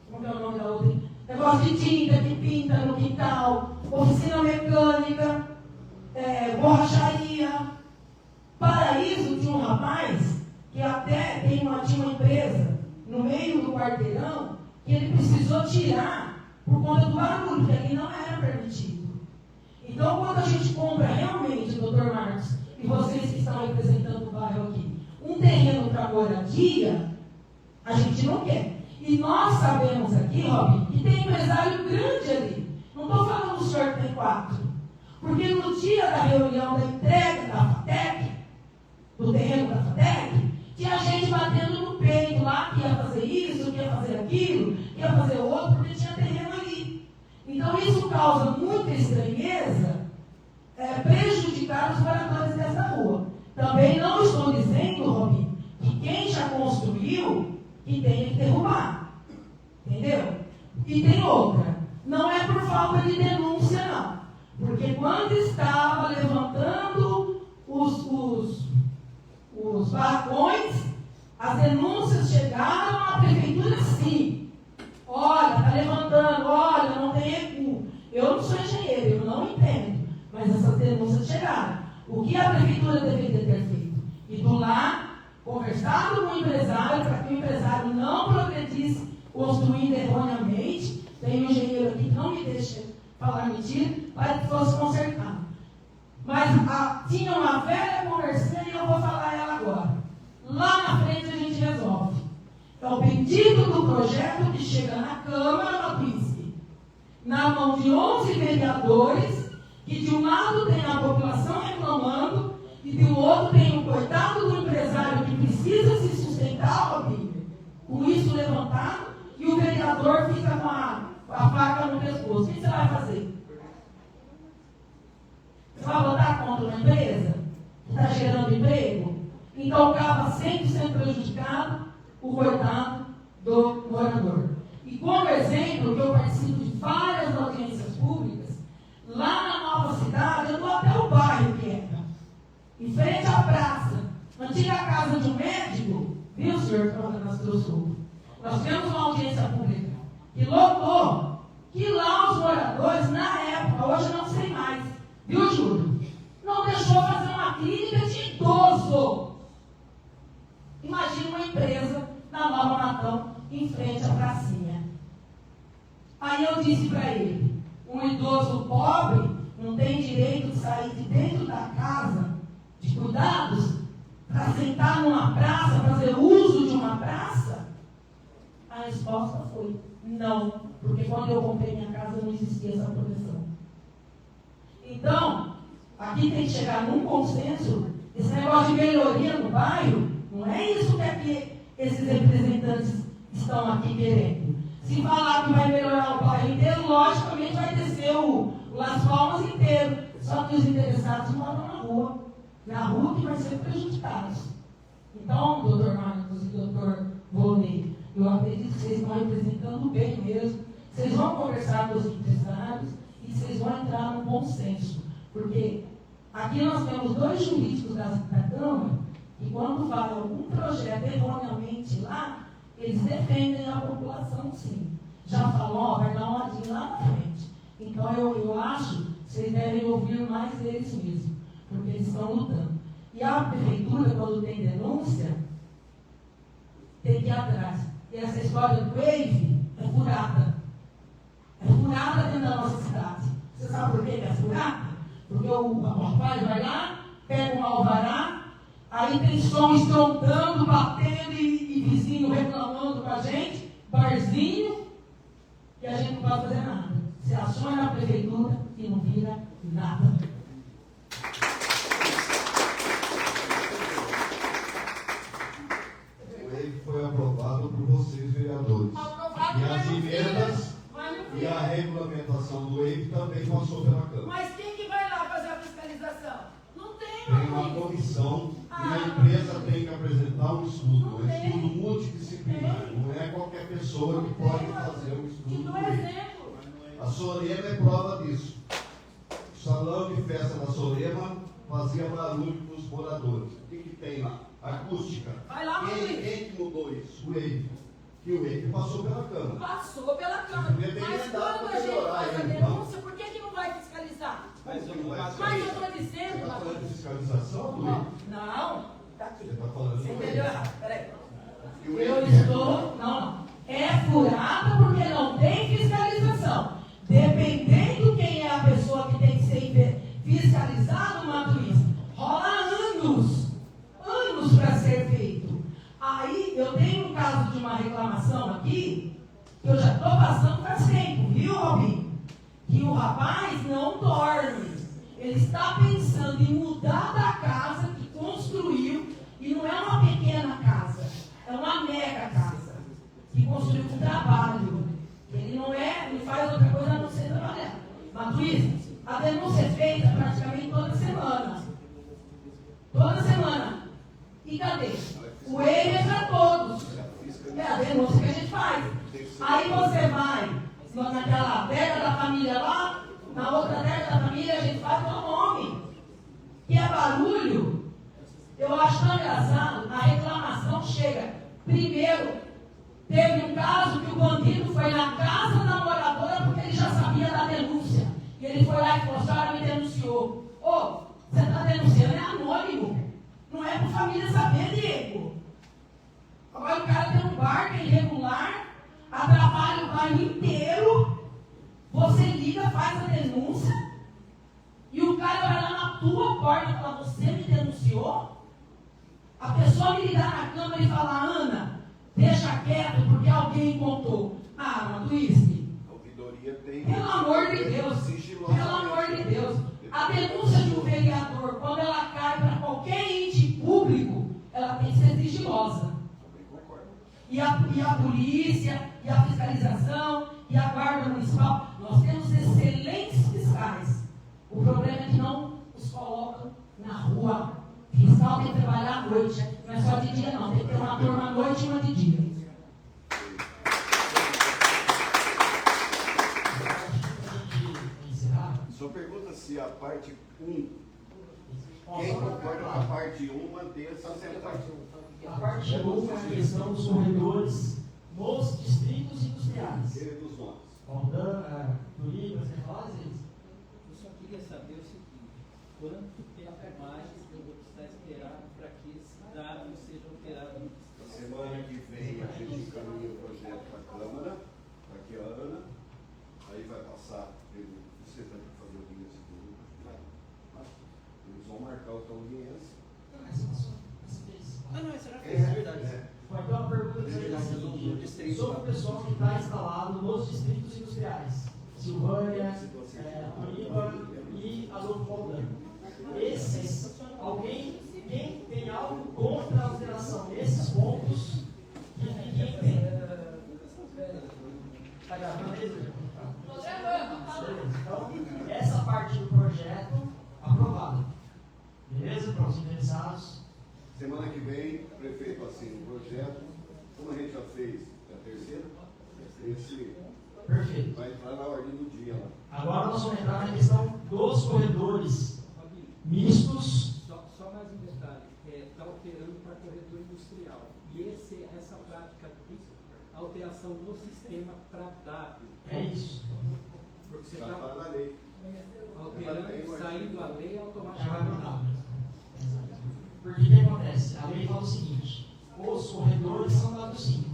como é o nome da outra? Negócio de tinta que pinta no quintal, oficina mecânica, borracharia. Paraíso tinha um rapaz que até tinha uma empresa no meio do quarteirão que ele precisou tirar por conta do barulho, que ali não era permitido. Então, quando a gente compra realmente, doutor Marcos, e vocês que estão representando o bairro aqui, um terreno para moradia, a gente não quer. E nós sabemos aqui, Robin, que tem empresário grande ali. Não estou falando do senhor que tem 4. Porque no dia da reunião da entrega da FATEC, do terreno da FATEC, tinha gente batendo no peito lá que ia fazer isso, que ia fazer aquilo, que ia fazer outro, porque tinha terreno ali. Então isso causa muita estranheza, prejudicar os moradores dessa rua. Também não estou dizendo, Robin, que quem já construiu, que tem que derrubar. Entendeu? E tem outra. Não é por falta de denúncia, não. Porque quando estava levantando os barracões, as denúncias chegaram à prefeitura, sim. Olha, está levantando, olha, não tem recuo. Eu não sou engenheiro, eu não entendo. Mas essas denúncias chegaram. O que a prefeitura deveria ter feito? Ido lá, conversado com o empresário, para que o empresário não progredisse construindo erroneamente. Tem um engenheiro aqui que não me deixa falar mentira, para que fosse consertado. Mas tinha uma velha conversinha e eu vou falar ela agora. Lá na frente a gente resolve. É o pedido do projeto que chega na Câmara Matuísque, na mão de 11 vereadores, que de um lado tem a população reclamando e do outro tem o coitado do empresário que precisa se sustentar, Robinho, com isso levantado, e o vereador fica com a faca no pescoço. O que você vai fazer? Você vai votar contra uma empresa que está gerando emprego? Então acaba sempre sendo prejudicado o coitado do morador. E como exemplo, que eu participo de várias audiências públicas, lá na Nova Cidade, eu dou até o bairro que é, em frente à praça, antiga casa de um médico, viu, senhor, que nós trouxemos? Nós tivemos uma audiência pública que lotou, que lá os moradores, na época, hoje eu não sei mais, viu, Júlio? Não deixou fazer uma clínica de idoso. Imagina uma empresa na Nova Matão, em frente à pracinha. Aí eu disse para ele, um idoso pobre não tem direito de sair de dentro da casa de cuidados para sentar numa praça, fazer uso de uma praça? Aí A resposta foi não, porque quando eu comprei minha casa não existia essa proteção. Então, aqui tem que chegar num consenso. Esse negócio de melhoria no bairro, não é isso que aqui esses representantes estão aqui querendo. Se falar que vai melhorar o bairro inteiro, logicamente vai descer o Las Palmas inteiro. Só que os interessados moram na rua que vai ser prejudicados. Então, doutor Marcos e doutor Volney, eu acredito que vocês estão representando bem mesmo. Vocês vão conversar com os empresários e vocês vão entrar num bom senso. Porque aqui nós temos 2 jurídicos da Câmara e quando vai algum projeto erroneamente lá, eles defendem a população, sim. Já falou, vai dar um ladinho lá na frente. Então eu acho que vocês devem ouvir mais eles mesmo, porque eles estão lutando. E a prefeitura, quando tem denúncia, tem que ir atrás. E essa história do Wave é furada. É furada dentro da nossa cidade. Você sabe por que é furada? Porque o rapaz vai lá, pega um alvará, aí tem som estrondando, batendo e vizinho reclamando com a gente, barzinho, e a gente não pode fazer nada. Você aciona na prefeitura e não vira nada. O EIF foi aprovado por vocês, vereadores. E as emendas e a regulamentação do EIF também passou pela Câmara. Mas quem que vai lá fazer a fiscalização? Não tem. Tem uma comissão e a empresa tem que apresentar um estudo, um estudo multidisciplinar. Não é qualquer pessoa que pode fazer um estudo do EIF. A Sorema é prova disso. O salão de festa da Sorema fazia barulho para os moradores. O que tem lá? Acústica. Vai lá, quem que mudou isso? O EIF. E o EIF passou pela Câmara. Passou pela Câmara. Mas quando a gente faz a denúncia, por que não vai fiscalizar? Mas eu estou dizendo... Você está falando de fiscalização do EIF? Não. Tá aqui. Você está falando Você do EIF. entendeu errado? Peraí. Eu estou... Não. É furada porque não tem fiscalização. Dependendo quem é a pessoa que tem que ser fiscalizado, Matuís, rola anos para ser feito. Aí eu tenho um caso de uma reclamação aqui, que eu já estou passando faz tempo, viu, Robinho? Que o rapaz não dorme. Ele está pensando em mudar da casa que construiu, e não é uma pequena casa, é uma mega casa, que construiu com trabalho. Ele não faz outra coisa a não ser trabalhar. Matuís, a denúncia é feita praticamente toda semana. Toda semana. E cadê? O EIF é para todos. É a denúncia que a gente faz. Aí você vai naquela terra da família lá, na outra terra da família a gente faz o nome. Que é barulho. Eu acho tão engraçado, a reclamação chega. Primeiro, teve um caso que o bandido foi na casa da moradora porque ele já sabia da denúncia. E ele foi lá e falou, a senhora me denunciou. Ô, você está denunciando, é anônimo. Não é para a família saber, Diego. Agora o cara tem um bar que é irregular, atrapalha o bairro inteiro. Você liga, faz a denúncia, e o cara vai lá na tua porta e fala, você me denunciou? A pessoa me ligar na câmera e falar, Ana, deixa quieto porque alguém contou. Ah, Matuísque. Pelo amor de Deus. Pelo amor de Deus. A denúncia de um vereador, quando ela cai para qualquer ente público, ela tem que ser sigilosa. E a polícia, e a fiscalização, e a guarda municipal, nós temos excelentes fiscais. O problema é que não os colocam na rua. Fiscal tem que trabalhar à noite, não é só de dia não, tem que ter uma turma à noite e uma de dia. Só pergunta se a parte 1, quem concorda com a parte 1 manter essa central? A parte 1 é a questão dos corredores nos distritos industriais. Dos nomes. Aldana, Turiba, você fala isso? Eu só queria saber o seguinte, quanto tempo mais eu vou precisar esperar para que esse dado seja alterado? Semana que vem a gente encaminha o projeto para a Câmara, aqui a Ana, aí vai passar pelo. Você tem que fazer audiência do grupo. Eles vão marcar outra audiência. Ah, não, isso era verdade. Foi então a pergunta que seria a seguinte: sobre o pessoal que está instalado nos distritos industriais, Silvânia, Turiba e Adolfo Paulino. Esses, quem tem algo contra a alteração desses pontos, quem tem? Está gravando isso? Então, essa parte do projeto aprovada. Beleza? Para os interessados. Semana que vem, o prefeito assina um projeto, como a gente já fez a terceira, esse Perfeito. Vai entrar na ordem do dia lá. Agora nós vamos entrar na questão dos corredores mistos. Só mais um detalhe, está alterando para corredor industrial. E essa prática de alteração no sistema para W. É isso. Porque você Já está está na lei. alterando, saindo a lei automaticamente. Porque o que acontece? A lei fala o seguinte: os corredores são dados 5,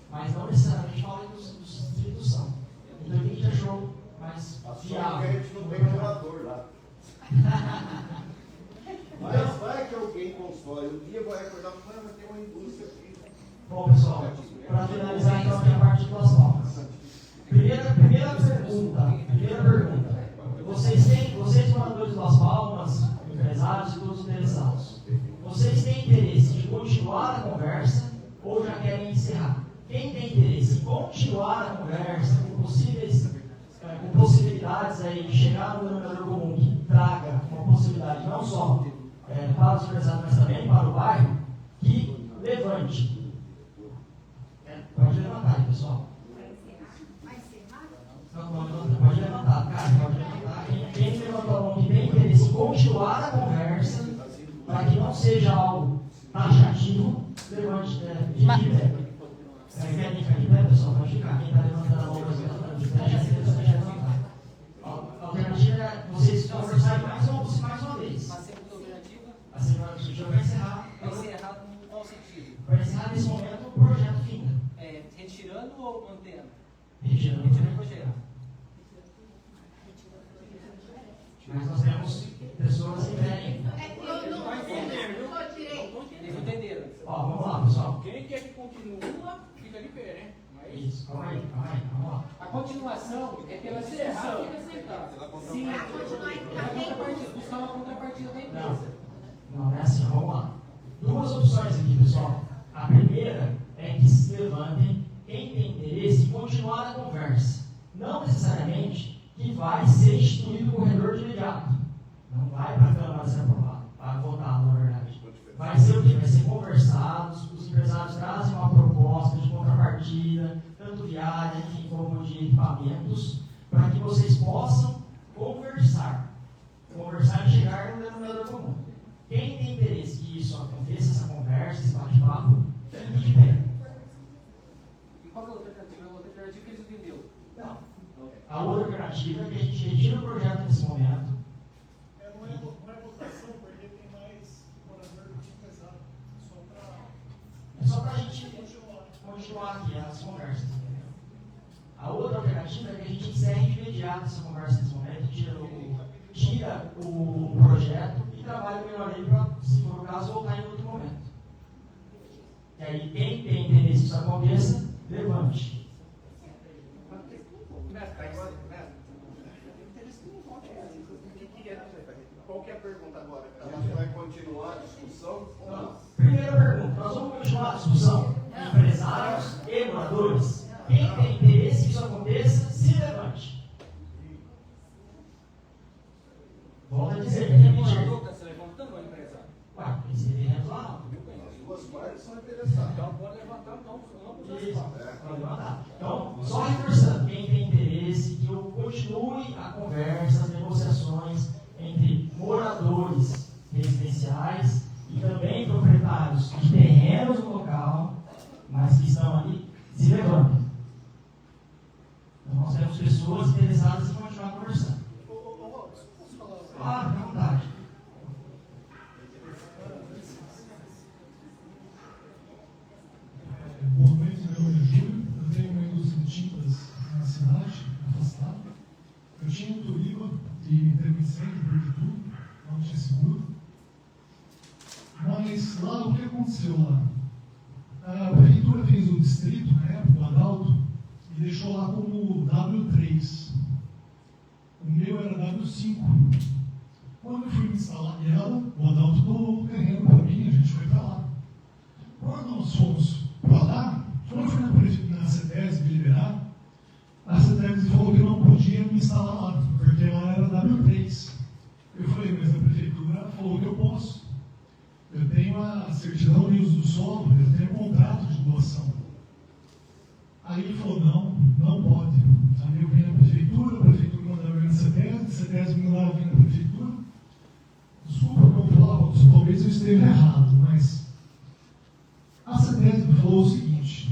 mas não necessariamente fala que os distritos são. Então a gente achou mais viável. A gente não tem morador lá. Mas vai que alguém constrói um dia, vai recordar, mas tem uma indústria aqui. Bom, pessoal, para finalizar então aqui a parte das palmas. Primeira pergunta. Vocês moradores das Palmas, empresários e todos os interessados, vocês têm interesse de continuar a conversa ou já querem encerrar? Quem tem interesse em continuar a conversa com possibilidades aí de chegar no denominador comum que traga uma possibilidade não só para os empresários, mas também para o bairro, que levante. Pode levantar aí, pessoal. Pode levantar, cara, pode levantar. Quem levantou a mão que tem interesse em continuar a conversa, para que não seja algo taxativo, levante de pé. Quer ficar de pé, pessoal? Pode ficar. Quem está levantando a mão para levantando de pé, já se levantar. A alternativa é vocês conversarem mais uma vez. A segunda alternativa? A segunda alternativa vai encerrar. Vai encerrar em qual sentido? Vai encerrar nesse momento o projeto finda. Retirando ou mantendo? Retirando o projeto. Mas nós temos pessoas que querem. Eles entenderam. Ó, vamos lá, pessoal. Quem quer que continua, fica de pé, né? Mas... Isso, calma aí, vamos lá. A continuação é pela Encerrar, discussão. fica sentado. Sim, buscar uma contrapartida da empresa. Não é assim, vamos lá. Duas opções aqui, pessoal. A primeira é que se levantem quem tem interesse em continuar a conversa. Não necessariamente que vai ser instituído o corredor de imediato. Não vai para a Câmara ser aprovado, para votar, na verdade. Vai ser o quê? Vai ser conversado, os empresários trazem uma proposta de contrapartida, tanto viária, enfim, como de equipamentos, para que vocês possam conversar e chegar no denominador comum. Quem tem interesse que isso aconteça, essa conversa, esse bate-papo, fique de pé. E qual é a outra alternativa? A outra alternativa que eles entenderam? Não. A outra alternativa é que a gente retira o projeto nesse momento. Não é votação, porque tem mais morador do que empresário. Só para a gente continuar aqui as conversas. Entendeu? A outra alternativa é que a gente encerre de imediato essa conversa nesse momento, tira o projeto e trabalha melhor ele para, se for o caso, voltar em outro momento. E aí, quem tem interesse que isso aconteça, levante. Qual que é a pergunta agora? A gente vai continuar a discussão? Primeira pergunta, nós vamos continuar a discussão? Empresários e moradores. Quem tem interesse que isso aconteça, se levante. Volto a dizer, O está se levantando ou empresário? Ué, esse terreno lá não. As duas partes são interessadas. Então pode levantar ambos as Isso, partes. pode levantar. Então, só reforçando, quem tem interesse que eu continue a conversa, as negociações entre moradores residenciais e também proprietários de terrenos no local, mas que estão ali, se levantem. Então, nós temos pessoas interessadas em continuar conversando. Claro, à vontade. Boa noite, meu nome é Júlio. Eu tenho uma indústria de tintas na cidade, afastada. Eu tinha um Turiba e teve incêndio, perdi tudo, não tinha seguro. Mas lá, o que aconteceu lá? A deixou lá como W3. O meu era W5. Quando eu fui me instalar ela, o Adalto doou o terreno para mim, a gente foi para lá. Quando nós fomos para lá, quando eu fui na CETESB liberar, a CETESB falou que eu não podia me instalar lá, porque lá era W3. Eu falei, mas a prefeitura falou que eu posso. Eu tenho a certidão de uso do solo, eu tenho um contrato de doação. Aí ele falou, não pode. Aí eu vim na prefeitura, a prefeitura mandava vir na CETESB, a CETESB mandava vir na prefeitura. Desculpa o que eu falava, talvez eu esteja errado, mas a CETESB falou o seguinte,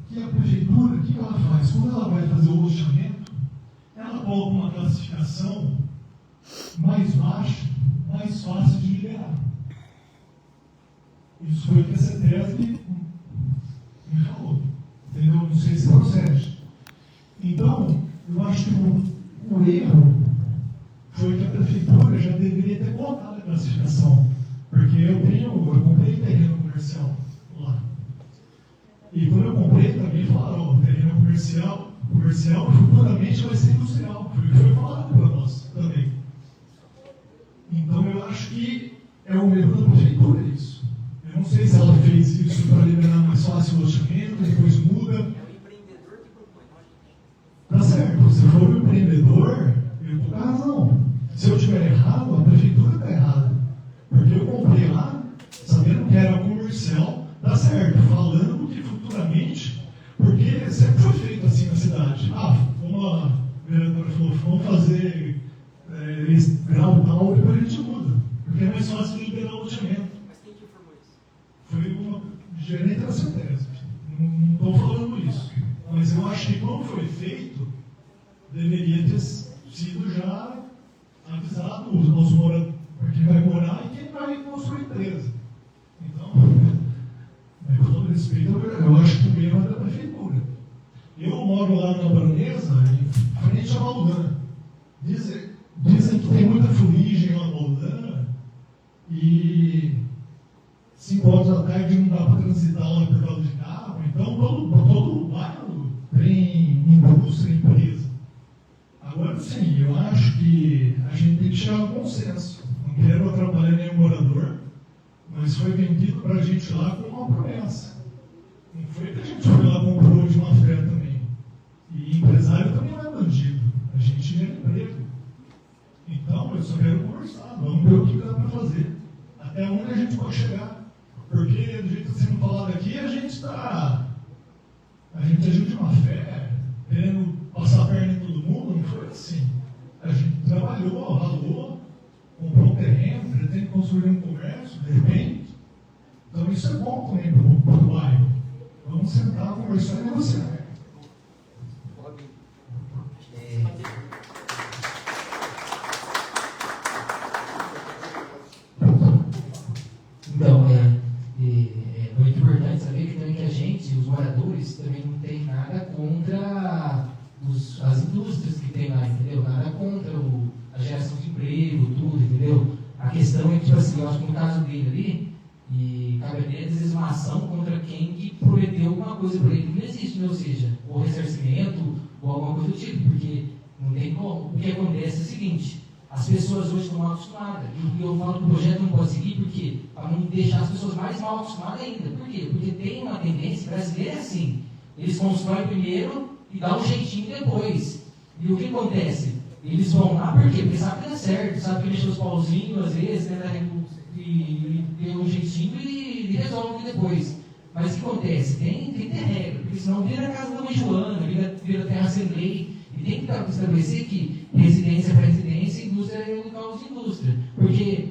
que a prefeitura, o que ela faz? Quando ela vai fazer o loteamento, ela coloca uma classificação mais baixa, mais fácil de liberar. Isso foi o que a CETESB me falou. Entendeu? Não sei se procede. Então, eu acho que o erro foi que a prefeitura já deveria ter colocado a classificação. Porque eu comprei terreno comercial lá. E quando eu comprei, também falaram, terreno comercial futuramente vai ser industrial. Foi o que foi falado para nós também. Então, eu acho que é um erro da prefeitura isso. Eu não sei se ela fez isso para liberar mais fácil o loteamento, depois muda. É o empreendedor que propõe. Tá certo, se for um empreendedor, eu estou com razão. Se eu estiver errado, a prefeitura está errada. Porque eu comprei lá, sabendo que era comercial, tá certo, falando que futuramente, porque sempre foi feito assim na cidade. Como a vereadora falou, vamos fazer grau tal, depois a gente muda. Porque é mais fácil de liberar o loteamento. Foi uma gerente da CETESB. Não estou falando isso. Mas eu acho que quando foi feito, deveria ter sido já avisado aos moradores, quem vai morar e quem vai construir empresa. Então, com todo respeito, eu acho que o erro é da prefeitura. Eu moro lá na Baronesa, em frente a Maldana. Dizem que tem muita fuligem lá na Maldana e 5 horas da tarde não dá para transitar lá por causa de carro, então todo o bairro tem indústria, empresa. Agora sim, eu acho que a gente tem que chegar a um consenso. Não quero atrapalhar nenhum morador, mas foi vendido para a gente lá com uma promessa. Não foi que a gente foi lá e comprou de uma fé também. E empresário também não é bandido. A gente gera emprego. Então, eu só quero conversar. Vamos ver o que dá para fazer. Até onde a gente pode chegar. Porque, do jeito que está sendo falado aqui, a gente agiu de má fé, querendo passar a perna em todo mundo, não foi assim. A gente trabalhou, ralou, comprou um terreno, pretende construir um comércio, de repente. Então isso é bom também para o bairro. Vamos sentar, conversar e negociar. Então, é muito importante saber que também que a gente, os moradores, também não tem nada contra as indústrias que tem lá, entendeu? Nada contra a geração de emprego, tudo, entendeu? A questão é que, tipo assim, eu acho que no caso dele ali, e cabe a ele, às vezes, uma ação contra quem que prometeu alguma coisa para ele que não existe, né? Ou seja, ou ressarcimento, ou alguma coisa do tipo, porque não tem como. O que acontece é o seguinte, as pessoas hoje estão mal acostumadas. E eu falo que o projeto não pode seguir, por quê? Para não deixar as pessoas mais mal acostumadas ainda. Por quê? Porque tem uma tendência brasileira assim. Eles constroem primeiro e dão um jeitinho depois. E o que acontece? Eles vão lá por quê? Porque sabem que dá certo, sabem que mexer os pauzinhos às vezes, né? E deu um jeitinho e resolve depois. Mas o que acontece? Tem que ter regra, porque senão vira a casa da mãe Joana, vira terra sem lei. E tem que estabelecer que residência para residência, indústria é local de indústria. Porque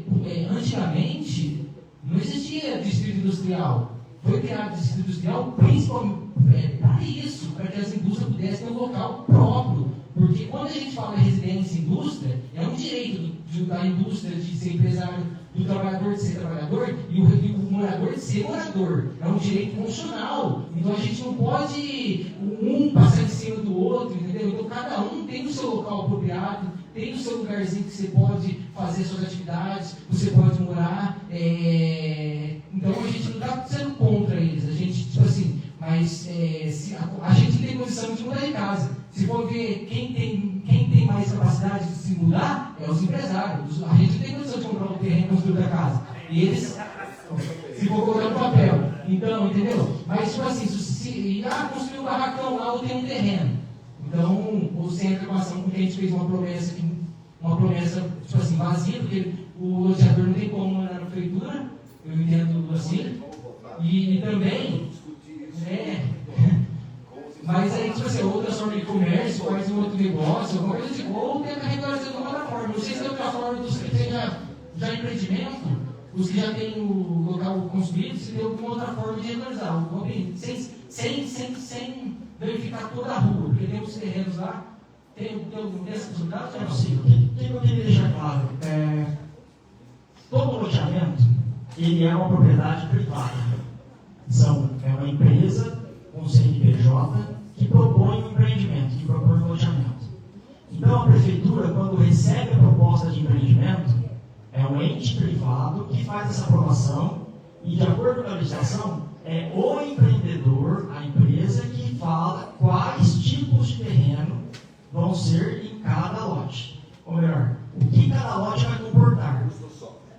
antigamente não existia distrito industrial. Foi criado distrito industrial principalmente para isso, para que as indústrias pudessem ter um local próprio. Porque quando a gente fala de residência e indústria, é um direito da indústria de ser empresário, do trabalhador de ser trabalhador e o morador de ser morador. É um direito constitucional. Então a gente não pode um passar em cima do outro, entendeu? Então cada um tem o seu local apropriado, tem o seu lugarzinho que você pode fazer suas atividades, você pode morar. Então a gente não está sendo contra eles, a gente, tipo assim, mas Mas a gente tem condição de mudar de casa. Se for ver quem tem mais capacidade de se mudar, é os empresários. A gente tem condição de comprar um terreno e construir a casa. E eles, se for colocar no papel. Então, entendeu? Mas, tipo assim, se construir um barracão lá ou tem um terreno. Então, você entra com a ação porque a gente fez uma promessa, tipo assim, vazia, porque o loteador não tem como mandar na prefeitura, eu entendo assim. E também, mas aí, tipo assim, outra forma de comércio, faz um outro negócio, alguma coisa tipo, ou tenta regularizar de uma outra forma. Não sei se tem outra forma dos que tem já empreendimento, os que já têm o local construído, se tem alguma outra forma de regularizar, sem verificar toda a rua, porque tem os terrenos lá, tem essa possibilidade? É possível. O que eu queria deixar claro? Todo loteamento, ele é uma propriedade privada. É uma empresa com CNPJ que propõe um empreendimento, que propõe um loteamento. Então, a prefeitura, quando recebe a proposta de empreendimento, é um ente privado que faz essa aprovação e, de acordo com a legislação, é o empreendedor, a empresa, que fala quais tipos de terreno vão ser em cada lote. Ou melhor, o que cada lote vai comportar.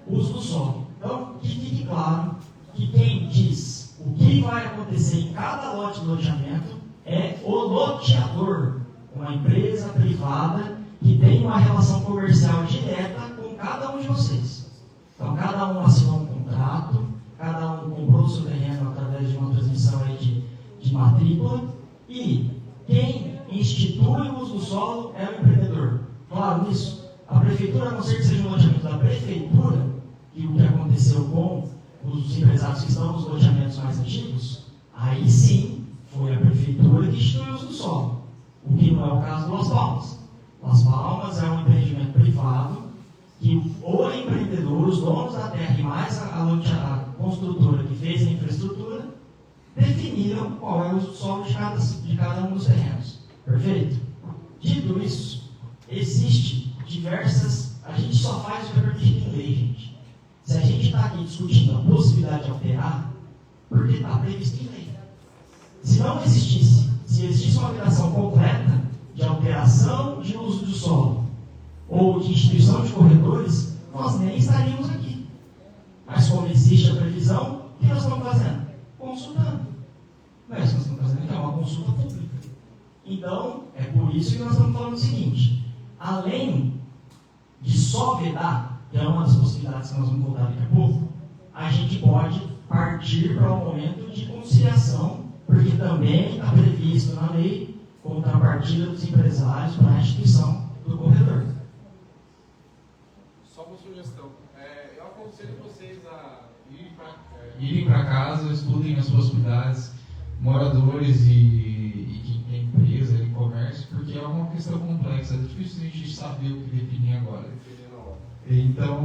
Uso do solo. Então, que fique claro que quem diz o que vai acontecer em cada lote do loteamento é o loteador, uma empresa privada que tem uma relação comercial direta com cada um de vocês. Então, cada um assinou um contrato, cada um comprou o seu terreno através de uma transmissão aí de matrícula, e quem institui o uso do solo é o empreendedor. Claro nisso, a prefeitura, a não ser que seja um loteamento da prefeitura, e o que aconteceu com os empresários que estão nos loteamentos mais antigos, aí sim foi a prefeitura que instituiu o uso do solo, o que não é o caso do Las Palmas. Las Palmas é um empreendimento privado que o empreendedor, os donos da terra e mais a construtora que fez a infraestrutura, definiram qual é o uso do solo de cada um dos terrenos. Perfeito? Dito isso, existe diversas... A gente só faz o que é permitido em lei, gente. Se a gente está aqui discutindo a possibilidade de alterar, porque está previsto em lei. Se não existisse, se existisse uma operação completa de alteração de uso do solo ou de instituição de corredores, nós nem estaríamos aqui. Mas como existe a previsão, o que nós estamos fazendo? Consultando. Não é isso que nós estamos fazendo, que é uma consulta pública. Então, é por isso que nós estamos falando o seguinte: além de só vedar, que é uma das possibilidades que nós vamos voltar daqui a pouco, a gente pode partir para um momento de conciliação, porque também está previsto na lei contrapartida dos empresários para a instituição do corredor. Só uma sugestão. Eu aconselho vocês a irem para casa, estudem as possibilidades, moradores e quem tem empresa e comércio, porque é uma questão complexa, é difícil a gente saber o que definir agora. Então,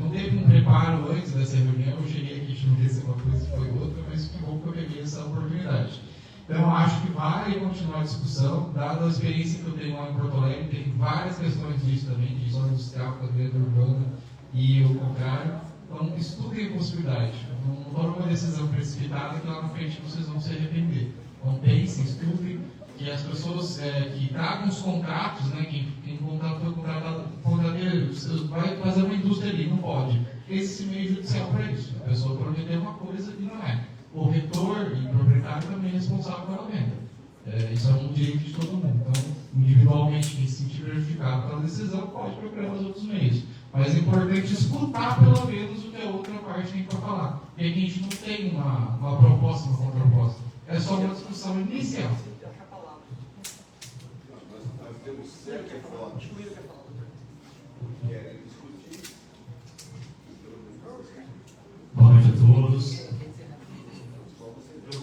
não teve um preparo antes dessa reunião, eu cheguei aqui achando que ia ser uma coisa e foi outra, mas que bom que eu peguei essa oportunidade. Então, acho que vale continuar a discussão, dada a experiência que eu tenho lá em Porto Alegre, tem várias questões disso também, de zona industrial, quadrilha urbana e o contrário. Então, estudem a possibilidade. Não tomem uma decisão precipitada que lá na frente vocês vão se arrepender. Então, pensem, estudem, que as pessoas que tragam os contratos, né, quem foi contratado vai fazer uma indústria ali, não pode. Esse meio judicial para isso. A pessoa prometeu uma coisa e não é. O corretor e o proprietário também é responsável pela venda. Isso é um direito de todo mundo. Então, individualmente, quem se sentir prejudicado pela decisão pode procurar os outros meios. Mas é importante escutar pelo menos o que a outra parte tem para falar. Porque a gente não tem uma proposta, uma contraproposta. É só uma discussão inicial. Nós temos 7 votos que querem discutir. Boa noite a todos. Eu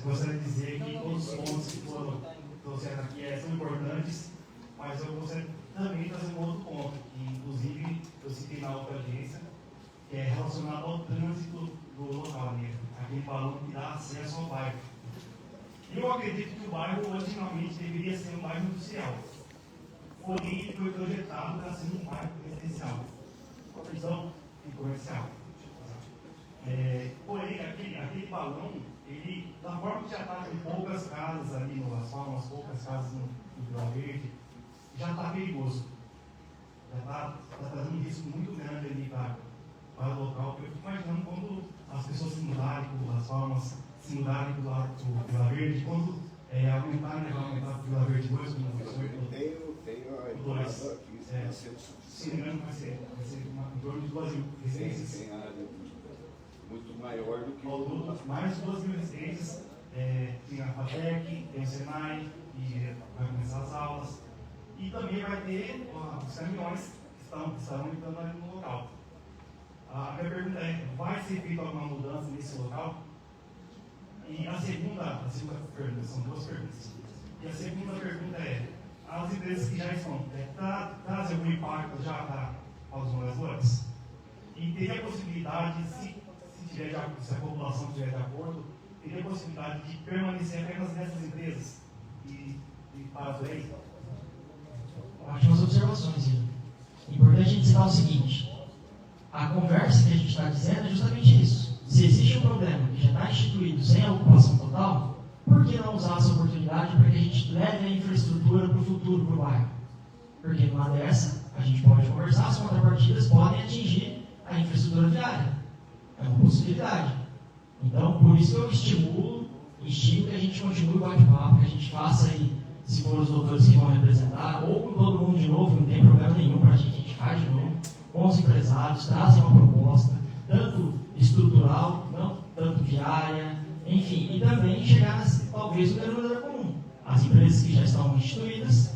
gostaria de dizer que todos os pontos que foram trouxeram aqui são importantes, mas eu gostaria também de trazer um outro ponto, que inclusive eu citei na outra audiência, que é relacionado ao trânsito do local, né? Aquele balão que dá acesso ao bairro. Eu acredito que o bairro originalmente deveria ser um bairro industrial, porém ele foi projetado para ser um bairro residencial, e comercial. Porém, aquele balão ele, da forma que já está com poucas casas ali no Las Palmas, poucas casas no Vila Verde, já está perigoso. Já está trazendo um risco muito grande ali para o local. Eu fico imaginando quando as pessoas se mudarem para Las Palmas, se mudarem para o Vila Verde, quando aumentarem, vai aumentar para o Vila Verde 2, como Tenho a entrada aqui, está sendo se não me engano, vai ser em torno de 2.000 residências. Tem área muito maior do que ao todo, mais de 2.000 residências. Tem a FATEC, tem o Senai, que vai começar as aulas. E também vai ter os caminhões que estarão entrando ali no local. A minha pergunta é, vai ser feita alguma mudança nesse local? E a segunda pergunta, são duas perguntas. E a segunda pergunta é, as empresas que já estão, trazem algum impacto já para os moradores? E teria a possibilidade, se a população estiver de acordo, teria a possibilidade de permanecer apenas nessas empresas e para as leis? Ótimas observações, Igor. Importante a gente citar o seguinte: a conversa que a gente está dizendo é justamente isso. Se existe um problema que já está instituído sem a ocupação total, por que não usar essa oportunidade para que a gente leve a infraestrutura para o futuro, para o bairro? Porque numa dessa, a gente pode conversar, as contrapartidas podem atingir a infraestrutura viária. É uma possibilidade. Então, por isso que eu instigo que a gente continue o bate-papo, que a gente faça aí, se for os doutores que vão representar, ou com todo mundo de novo, não tem problema nenhum para a gente faz de novo, com os empresários, trazem uma proposta, tanto estrutural, não tanto viária, enfim, e também chegar, talvez, no denominador comum. As empresas que já estão instituídas,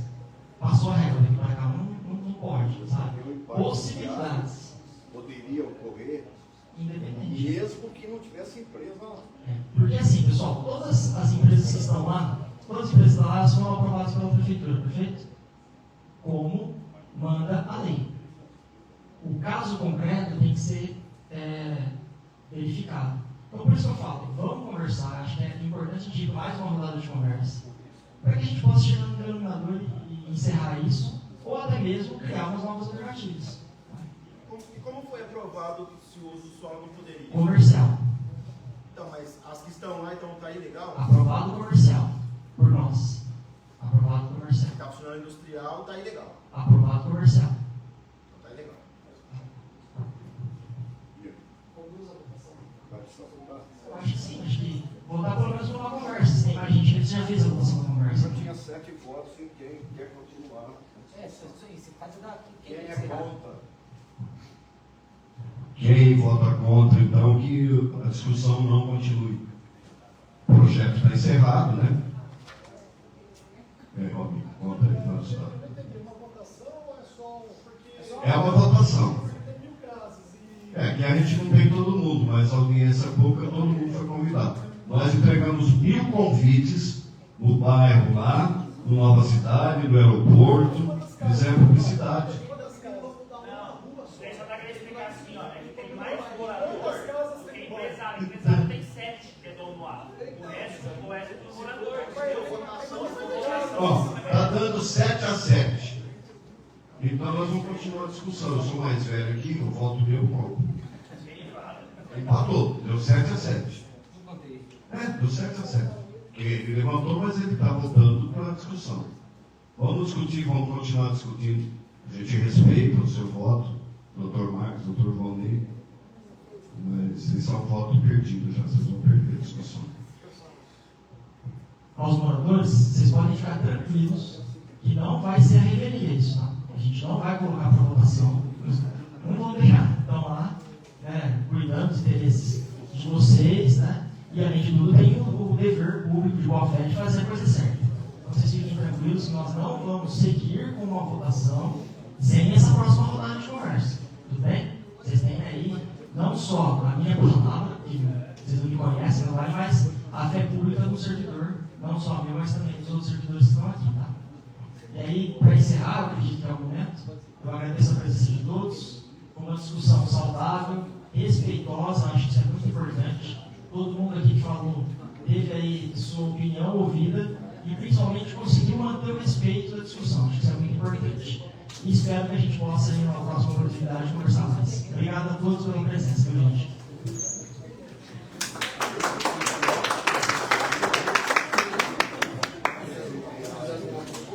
passou a regra, daqui para cá não pode, sabe? Possibilidades. Poderia ocorrer, independente. Mesmo que não tivesse empresa lá. Porque assim, pessoal, todas as empresas que estão lá, todas as empresas lá, elas foram aprovadas pela prefeitura, perfeito? Como manda a lei. O caso concreto tem que ser verificado. Então, por isso que eu falo, vamos conversar, acho que é importante a gente ir mais uma rodada de conversa, para que a gente possa chegar no denominador e encerrar isso, ou até mesmo criar umas novas alternativas. E como foi aprovado que se usa o solo não poderia? Comercial. Então, mas as que estão lá, então está ilegal? Aprovado comercial, por nós. Aprovado comercial. Capsulando industrial está ilegal. Aprovado comercial. Está ilegal. Eu acho que sim, acho que voltar pelo menos uma conversa. Se tem mais gente que já fez a votação da conversa. Eu tinha 7 votos e quem quer continuar. Esse candidato. Quem é contra? Quem vota contra, então, que a discussão não continue. O projeto está encerrado, né? Conta aí, final de história. É uma votação. Que a gente não tem todo mundo, mas a audiência pouca, todo mundo foi convidado. Nós entregamos 1.000 convites no bairro lá, no Nova Cidade, no aeroporto, fizemos publicidade. O empresário tem 7 que é dono do ar. O resto é do morador. Está dando 7-7. Então nós vamos continuar a discussão. Eu sou mais velho aqui, eu voto meu ponto. Empatou, deu 7-7. Deu 7-7. Ele levantou, mas ele está voltando para a discussão. Vamos discutir, vamos continuar discutindo. A gente respeita o seu voto, doutor Marcos, doutor Valnei. Mas esse é um voto perdido já, vocês vão perder a discussão. Aos moradores, vocês podem ficar tranquilos que não vai ser a revelia isso, tá? A gente não vai colocar para votação. Não vão deixar. Estão lá, cuidando dos interesses de vocês, né? E além de tudo, tem o dever público de boa fé de fazer a coisa certa. Então vocês fiquem tranquilos que nós não vamos seguir com uma votação sem essa próxima rodada de conversa. Tudo bem? Vocês têm aí não só a minha palavra, que vocês não me conhecem, mas a fé pública do servidor, não só a minha, mas também dos outros servidores que estão aqui, tá? E aí, para encerrar, eu acredito que é o momento, eu agradeço a presença de todos, foi uma discussão saudável, respeitosa, acho que isso é muito importante. Todo mundo aqui que falou teve aí sua opinião ouvida e principalmente conseguiu manter o respeito da discussão, acho que isso é muito importante. E espero que a gente possa, em uma próxima oportunidade, conversar mais. Obrigado a todos pela presença, viu, gente?